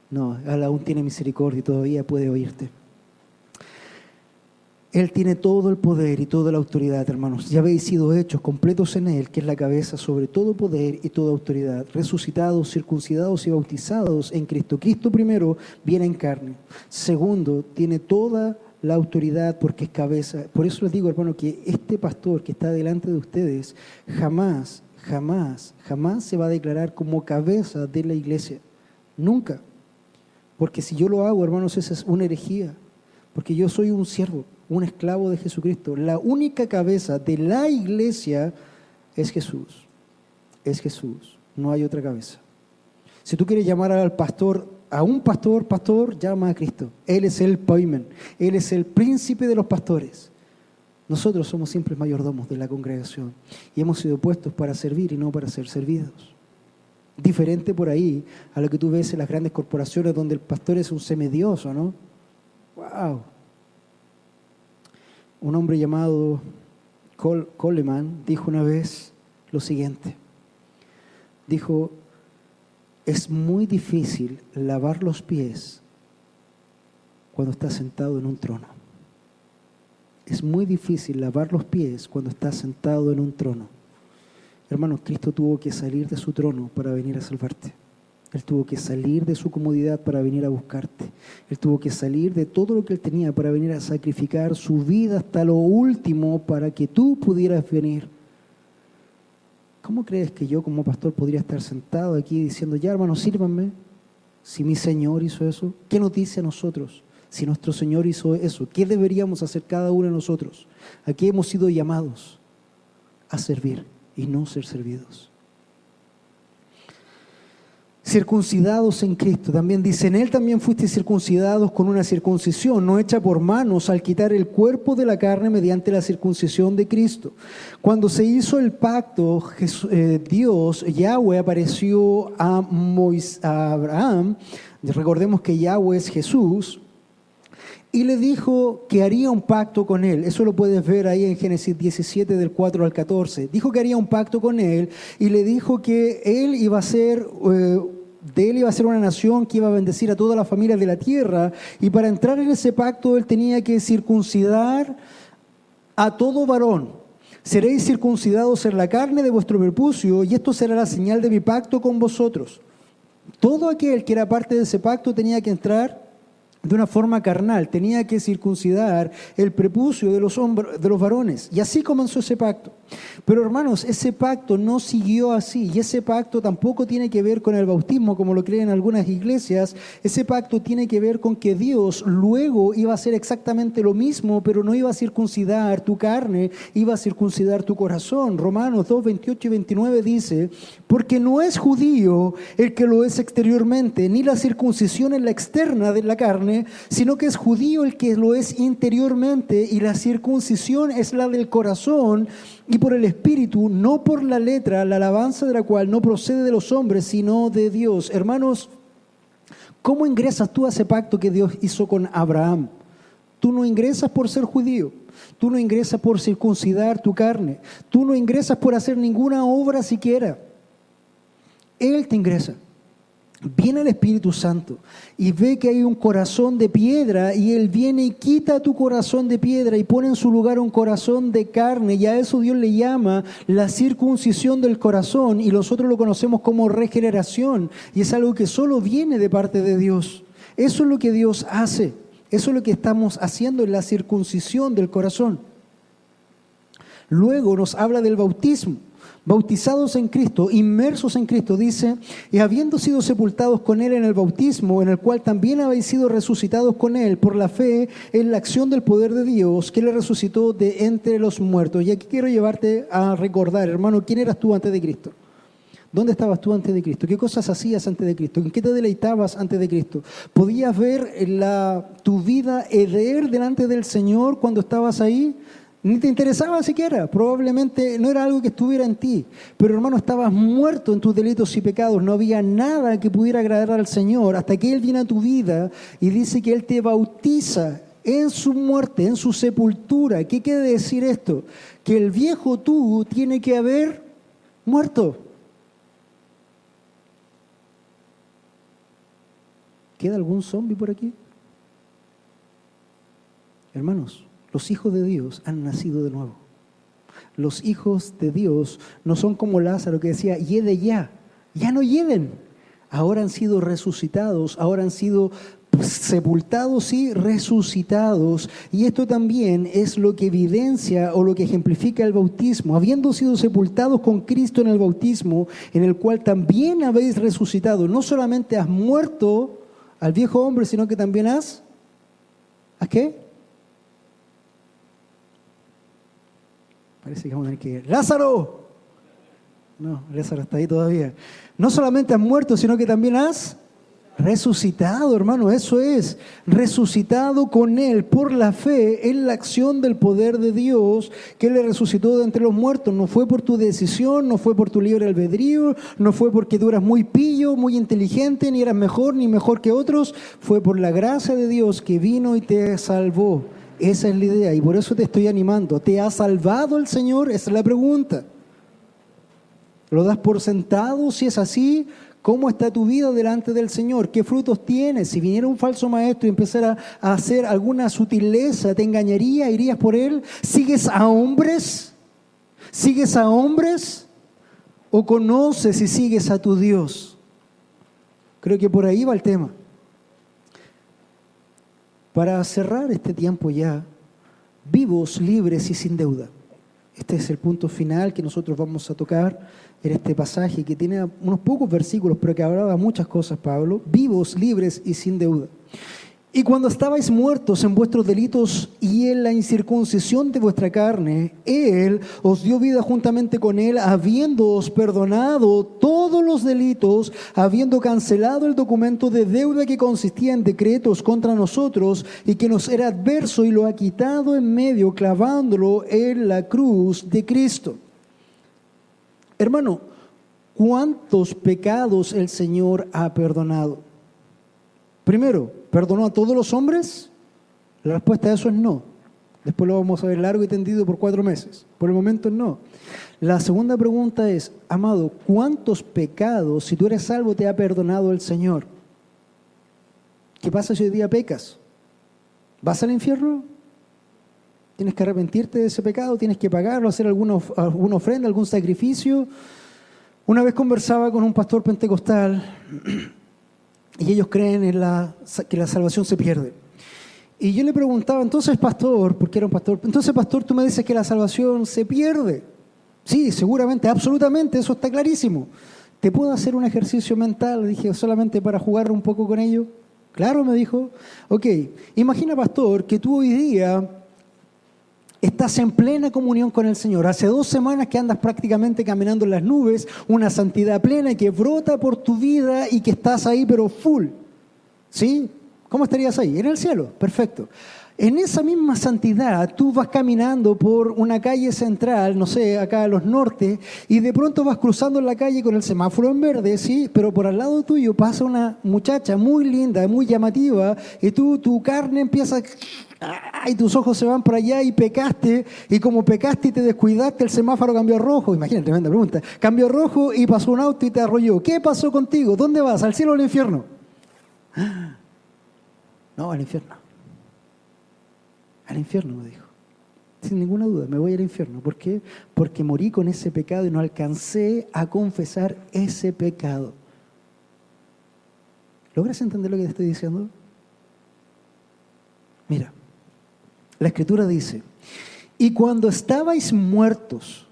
No, Él aún tiene misericordia y todavía puede oírte. Él tiene todo el poder y toda la autoridad, hermanos. Ya habéis sido hechos completos en Él, que es la cabeza sobre todo poder y toda autoridad. Resucitados, circuncidados y bautizados en Cristo. Cristo primero viene en carne. Segundo, tiene toda la autoridad porque es cabeza. Por eso les digo, hermano, que este pastor que está delante de ustedes jamás se va a declarar como cabeza de la iglesia. Nunca. Porque si yo lo hago, hermanos, esa es una herejía. Porque yo soy un siervo, un esclavo de Jesucristo. La única cabeza de la iglesia es Jesús. Es Jesús. No hay otra cabeza. Si tú quieres llamar al pastor, a un pastor, llama a Cristo. Él es el poimen. Él es el príncipe de los pastores. Nosotros somos simples mayordomos de la congregación. Y hemos sido puestos para servir y no para ser servidos. Diferente por ahí a lo que tú ves en las grandes corporaciones donde el pastor es un semidioso, ¿no? ¡Wow! Un hombre llamado Coleman dijo una vez lo siguiente. Dijo, es muy difícil lavar los pies cuando estás sentado en un trono. Es muy difícil lavar los pies cuando estás sentado en un trono. Hermanos, Cristo tuvo que salir de su trono para venir a salvarte. Él tuvo que salir de su comodidad para venir a buscarte. Él tuvo que salir de todo lo que Él tenía para venir a sacrificar su vida hasta lo último para que tú pudieras venir. ¿Cómo crees que yo como pastor podría estar sentado aquí diciendo, ya hermanos, sírvanme? Si mi Señor hizo eso, ¿qué nos dice a nosotros? Si nuestro Señor hizo eso, ¿qué deberíamos hacer cada uno de nosotros? Aquí hemos sido llamados a servir y no ser servidos. Circuncidados en Cristo, también dice, en Él también fuiste circuncidados con una circuncisión no hecha por manos al quitar el cuerpo de la carne mediante la circuncisión de Cristo. Cuando se hizo el pacto, Dios, Yahweh, apareció a Abraham, recordemos que Yahweh es Jesús, y le dijo que haría un pacto con él. Eso lo puedes ver ahí en Génesis 17, del 4 al 14. Dijo que haría un pacto con él y le dijo que él iba a ser, de él iba a ser una nación que iba a bendecir a todas las familias de la tierra. Y para entrar en ese pacto él tenía que circuncidar a todo varón. Seréis circuncidados en la carne de vuestro prepucio y esto será la señal de mi pacto con vosotros. Todo aquel que era parte de ese pacto tenía que entrar de una forma carnal, tenía que circuncidar el prepucio de los varones. Y así comenzó ese pacto. Pero hermanos, ese pacto no siguió así. Y ese pacto tampoco tiene que ver con el bautismo, como lo creen algunas iglesias. Ese pacto tiene que ver con que Dios luego iba a hacer exactamente lo mismo, pero no iba a circuncidar tu carne, iba a circuncidar tu corazón. Romanos 2, 28 y 29 dice, porque no es judío el que lo es exteriormente, ni la circuncisión en la externa de la carne, sino que es judío el que lo es interiormente, y la circuncisión es la del corazón y por el Espíritu, no por la letra, la alabanza de la cual no procede de los hombres, sino de Dios. Hermanos, ¿cómo ingresas tú a ese pacto que Dios hizo con Abraham? Tú no ingresas por ser judío, tú no ingresas por circuncidar tu carne, tú no ingresas por hacer ninguna obra siquiera. Él te ingresa. Viene el Espíritu Santo y ve que hay un corazón de piedra y Él viene y quita tu corazón de piedra y pone en su lugar un corazón de carne, y a eso Dios le llama la circuncisión del corazón, y nosotros lo conocemos como regeneración, y es algo que solo viene de parte de Dios. Eso es lo que Dios hace, eso es lo que estamos haciendo en la circuncisión del corazón. Luego nos habla del bautismo. Bautizados en Cristo, inmersos en Cristo, dice, y habiendo sido sepultados con Él en el bautismo, en el cual también habéis sido resucitados con Él por la fe en la acción del poder de Dios, que le resucitó de entre los muertos. Y aquí quiero llevarte a recordar, hermano, ¿quién eras tú antes de Cristo? ¿Dónde estabas tú antes de Cristo? ¿Qué cosas hacías antes de Cristo? ¿En qué te deleitabas antes de Cristo? ¿Podías ver tu vida heder delante del Señor cuando estabas ahí? Ni te interesaba siquiera, probablemente no era algo que estuviera en ti. Pero hermano, estabas muerto en tus delitos y pecados, no había nada que pudiera agradar al Señor hasta que Él viene a tu vida y dice que Él te bautiza en su muerte, en su sepultura. ¿Qué quiere decir esto? Que el viejo tú tiene que haber muerto. ¿Queda algún zombi por aquí? Hermanos, Los hijos de Dios han nacido de nuevo. Los hijos de Dios no son como Lázaro que decía, yede ya. Ya no yeden. Ahora han sido resucitados, ahora han sido sepultados y resucitados. Y esto también es lo que evidencia o lo que ejemplifica el bautismo. Habiendo sido sepultados con Cristo en el bautismo, en el cual también habéis resucitado. No solamente has muerto al viejo hombre, sino que también has... ¿A qué? Parece que vamos a tener que ir. ¡Lázaro! No, Lázaro está ahí todavía. No solamente has muerto, sino que también has resucitado, hermano. Eso es, resucitado con Él por la fe en la acción del poder de Dios que le resucitó de entre los muertos. No fue por tu decisión, no fue por tu libre albedrío, no fue porque tú eras muy pillo, muy inteligente, ni eras mejor ni mejor que otros. Fue por la gracia de Dios que vino y te salvó. Esa es la idea y por eso te estoy animando. ¿Te ha salvado el Señor? Esa es la pregunta. ¿Lo das por sentado? Si es así, ¿cómo está tu vida delante del Señor? ¿Qué frutos tienes? Si viniera un falso maestro y empezara a hacer alguna sutileza, ¿te engañaría? ¿Irías por él? ¿Sigues a hombres? ¿Sigues a hombres? ¿O conoces y sigues a tu Dios? Creo que por ahí va el tema. Para cerrar este tiempo ya, vivos, libres y sin deuda. Este es el punto final que nosotros vamos a tocar en este pasaje que tiene unos pocos versículos, pero que hablaba muchas cosas, Pablo. Vivos, libres y sin deuda. Y cuando estabais muertos en vuestros delitos y en la incircuncisión de vuestra carne, Él os dio vida juntamente con Él, habiéndoos perdonado todos los delitos, habiendo cancelado el documento de deuda que consistía en decretos contra nosotros y que nos era adverso, y lo ha quitado en medio, clavándolo en la cruz de Cristo. Hermano, ¿cuántos pecados el Señor ha perdonado? Primero, ¿perdonó a todos los hombres? La respuesta a eso es no. Después lo vamos a ver largo y tendido por 4 meses. Por el momento no. La segunda pregunta es, amado, ¿cuántos pecados, si tú eres salvo, te ha perdonado el Señor? ¿Qué pasa si hoy día pecas? ¿Vas al infierno? ¿Tienes que arrepentirte de ese pecado? ¿Tienes que pagarlo, hacer alguna ofrenda, algún sacrificio? Una vez conversaba con un pastor pentecostal y ellos creen que la salvación se pierde. Y yo le preguntaba, entonces pastor, porque era un pastor, entonces pastor, tú me dices que la salvación se pierde. Sí, seguramente, absolutamente, eso está clarísimo. ¿Te puedo hacer un ejercicio mental? Le dije, solamente para jugar un poco con ello. Claro, me dijo. Ok, imagina pastor que tú hoy día estás en plena comunión con el Señor. Hace 2 semanas que andas prácticamente caminando en las nubes, una santidad plena que brota por tu vida y que estás ahí pero full. ¿Sí? ¿Cómo estarías ahí? En el cielo. Perfecto. En esa misma santidad, tú vas caminando por una calle central, no sé, acá a los norte, y de pronto vas cruzando la calle con el semáforo en verde, sí, pero por al lado tuyo pasa una muchacha muy linda, muy llamativa, y tu carne empieza, y tus ojos se van para allá y pecaste, y como pecaste y te descuidaste, el semáforo cambió a rojo. Imagínate, tremenda pregunta. Cambió a rojo y pasó un auto y te arrolló. ¿Qué pasó contigo? ¿Dónde vas? ¿Al cielo o al infierno? No, al infierno. Al infierno, me dijo. Sin ninguna duda, me voy al infierno. ¿Por qué? Porque morí con ese pecado y no alcancé a confesar ese pecado. ¿Logras entender lo que te estoy diciendo? Mira, la Escritura dice, y cuando estabais muertos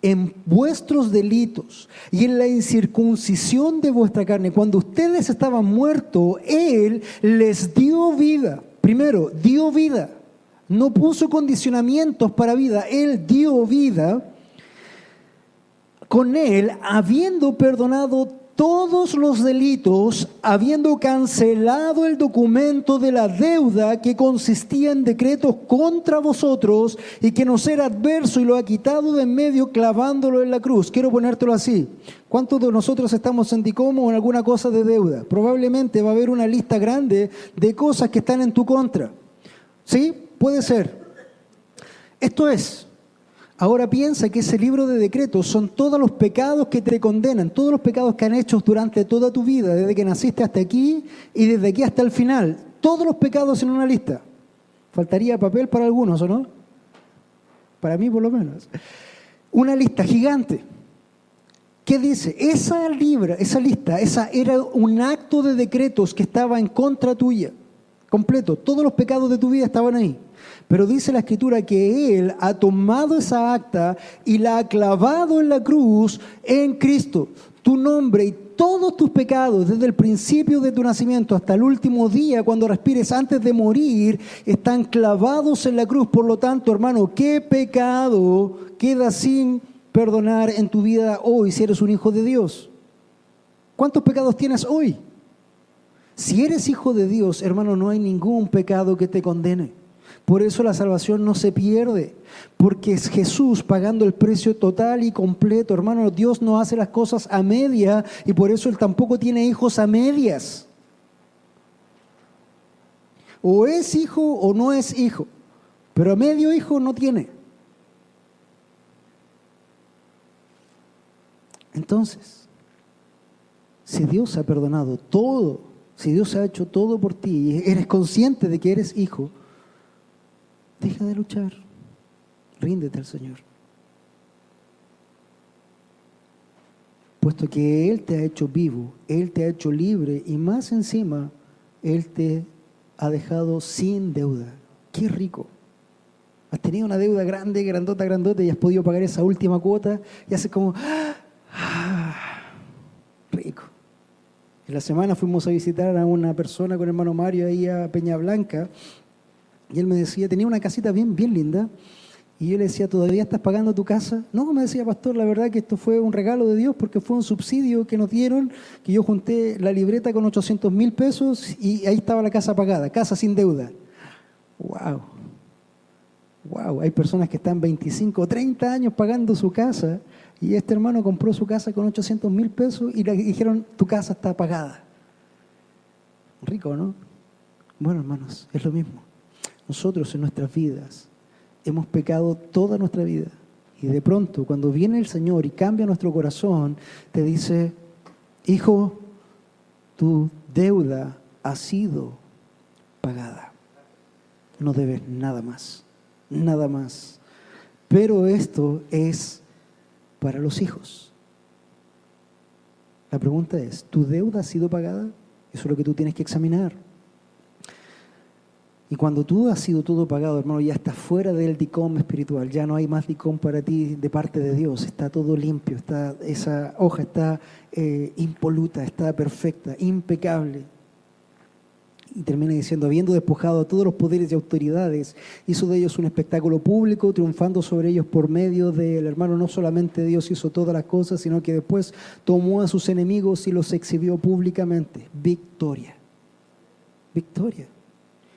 en vuestros delitos y en la incircuncisión de vuestra carne, cuando ustedes estaban muertos, Él les dio vida. Primero, dio vida. No puso condicionamientos para vida, Él dio vida. Con Él, habiendo perdonado todos los delitos, habiendo cancelado el documento de la deuda que consistía en decretos contra vosotros y que nos era adverso, y lo ha quitado de en medio, clavándolo en la cruz. Quiero ponértelo así. ¿Cuántos de nosotros estamos en Ticomo o en alguna cosa de deuda? Probablemente va a haber una lista grande de cosas que están en tu contra. ¿Sí? Puede ser. Esto es. Ahora piensa que ese libro de decretos son todos los pecados que te condenan, todos los pecados que han hecho durante toda tu vida, desde que naciste hasta aquí y desde aquí hasta el final. Todos los pecados en una lista. Faltaría papel para algunos, ¿o no? Para mí por lo menos. Una lista gigante. ¿Qué dice? Esa lista era un acto de decretos que estaba en contra tuya. Completo. Todos los pecados de tu vida estaban ahí. Pero dice la Escritura que Él ha tomado esa acta y la ha clavado en la cruz en Cristo. Tu nombre y todos tus pecados, desde el principio de tu nacimiento hasta el último día, cuando respires antes de morir, están clavados en la cruz. Por lo tanto, hermano, ¿qué pecado queda sin perdonar en tu vida hoy si eres un hijo de Dios? ¿Cuántos pecados tienes hoy? Si eres hijo de Dios, hermano, no hay ningún pecado que te condene. Por eso la salvación no se pierde, porque es Jesús pagando el precio total y completo. Hermano, Dios no hace las cosas a media y por eso Él tampoco tiene hijos a medias. O es hijo o no es hijo, pero a medio hijo no tiene. Entonces, si Dios ha perdonado todo, si Dios ha hecho todo por ti y eres consciente de que eres hijo, deja de luchar, ríndete al Señor. Puesto que Él te ha hecho vivo, Él te ha hecho libre y más encima, Él te ha dejado sin deuda. ¡Qué rico! Has tenido una deuda grande, grandota y has podido pagar esa última cuota y haces como... rico. En la semana fuimos a visitar a una persona con el hermano Mario ahí a Peña Blanca y él me decía, tenía una casita bien linda y yo le decía, ¿todavía estás pagando tu casa? No, me decía, pastor, la verdad que esto fue un regalo de Dios porque fue un subsidio que nos dieron, que yo junté la libreta con 800,000 pesos y ahí estaba la casa pagada, casa sin deuda. Wow, hay personas que están 25 o 30 años pagando su casa y este hermano compró su casa con 800,000 pesos y le dijeron, tu casa está pagada. Rico, ¿no? Bueno, hermanos, es lo mismo. Nosotros en nuestras vidas hemos pecado toda nuestra vida y de pronto cuando viene el Señor y cambia nuestro corazón, te dice, hijo, tu deuda ha sido pagada. No debes nada más. Nada más. Pero esto es para los hijos. La pregunta es, ¿tu deuda ha sido pagada? Eso es lo que tú tienes que examinar. Y cuando tú has sido todo pagado, hermano, ya estás fuera del DICOM espiritual, ya no hay más DICOM para ti de parte de Dios, está todo limpio, esa hoja está impoluta, está perfecta, impecable. Y termina diciendo, habiendo despojado a todos los poderes y autoridades, hizo de ellos un espectáculo público, triunfando sobre ellos por medio del hermano. No solamente Dios hizo todas las cosas, sino que después tomó a sus enemigos y los exhibió públicamente. Victoria. Victoria.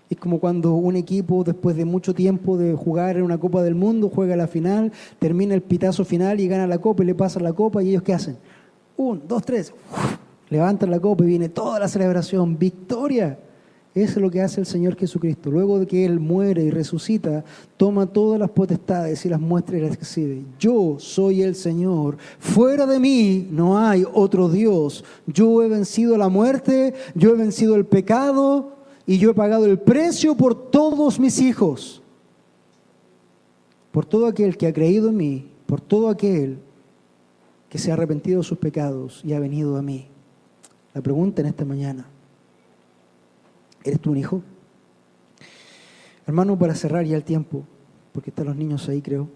Es como cuando un equipo, después de mucho tiempo de jugar en una Copa del Mundo, juega la final, termina el pitazo final y gana la Copa y le pasan la Copa, y ellos ¿qué hacen? 1, 2, 3, levantan la Copa y viene toda la celebración. Victoria. Eso es lo que hace el Señor Jesucristo. Luego de que Él muere y resucita, toma todas las potestades y las muestra y las exhibe. Yo soy el Señor. Fuera de mí no hay otro Dios. Yo he vencido la muerte, yo he vencido el pecado y yo he pagado el precio por todos mis hijos. Por todo aquel que ha creído en mí, por todo aquel que se ha arrepentido de sus pecados y ha venido a mí. La pregunta en esta mañana, ¿eres tú un hijo? Hermano, para cerrar ya el tiempo, porque están los niños ahí, creo.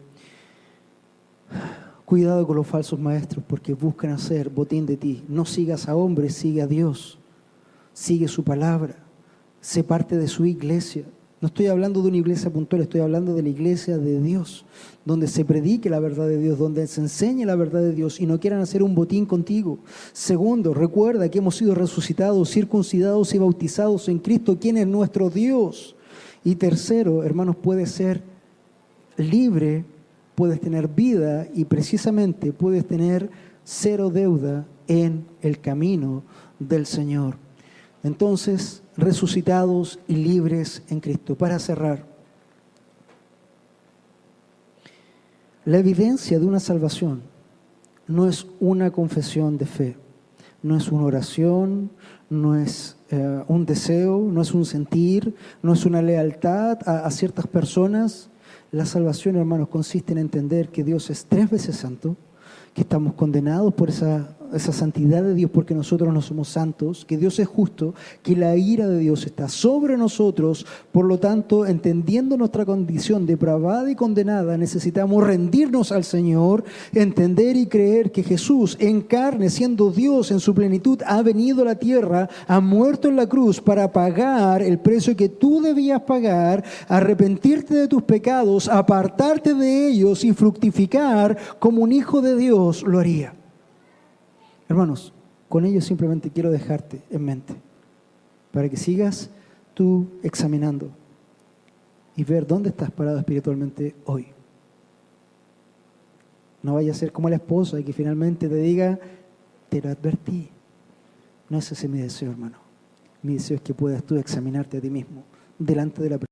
Cuidado con los falsos maestros, porque buscan hacer botín de ti. No sigas a hombres, sigue a Dios. Sigue su palabra. Sé parte de su iglesia. No estoy hablando de una iglesia puntual, estoy hablando de la iglesia de Dios, donde se predique la verdad de Dios, donde se enseñe la verdad de Dios y no quieran hacer un botín contigo. Segundo, recuerda que hemos sido resucitados, circuncidados y bautizados en Cristo, quien es nuestro Dios. Y tercero, hermanos, puedes ser libre, puedes tener vida y precisamente puedes tener cero deuda en el camino del Señor. Entonces, resucitados y libres en Cristo. Para cerrar, la evidencia de una salvación no es una confesión de fe. no es una oración, no es un deseo, no es un sentir, no es una lealtad a ciertas personas. La salvación, hermanos, consiste en entender que Dios es 3 veces santo, que estamos condenados por esa santidad de Dios porque nosotros no somos santos, que Dios es justo, que la ira de Dios está sobre nosotros. Por lo tanto, entendiendo nuestra condición depravada y condenada, necesitamos rendirnos al Señor, entender y creer que Jesús, en carne, siendo Dios en su plenitud, ha venido a la tierra, ha muerto en la cruz para pagar el precio que tú debías pagar, arrepentirte de tus pecados, apartarte de ellos y fructificar como un hijo de Dios lo haría. Hermanos, con ello simplemente quiero dejarte en mente para que sigas tú examinando y ver dónde estás parado espiritualmente hoy. No vaya a ser como la esposa y que finalmente te diga, te lo advertí. No es ese mi deseo, hermano. Mi deseo es que puedas tú examinarte a ti mismo delante de la presencia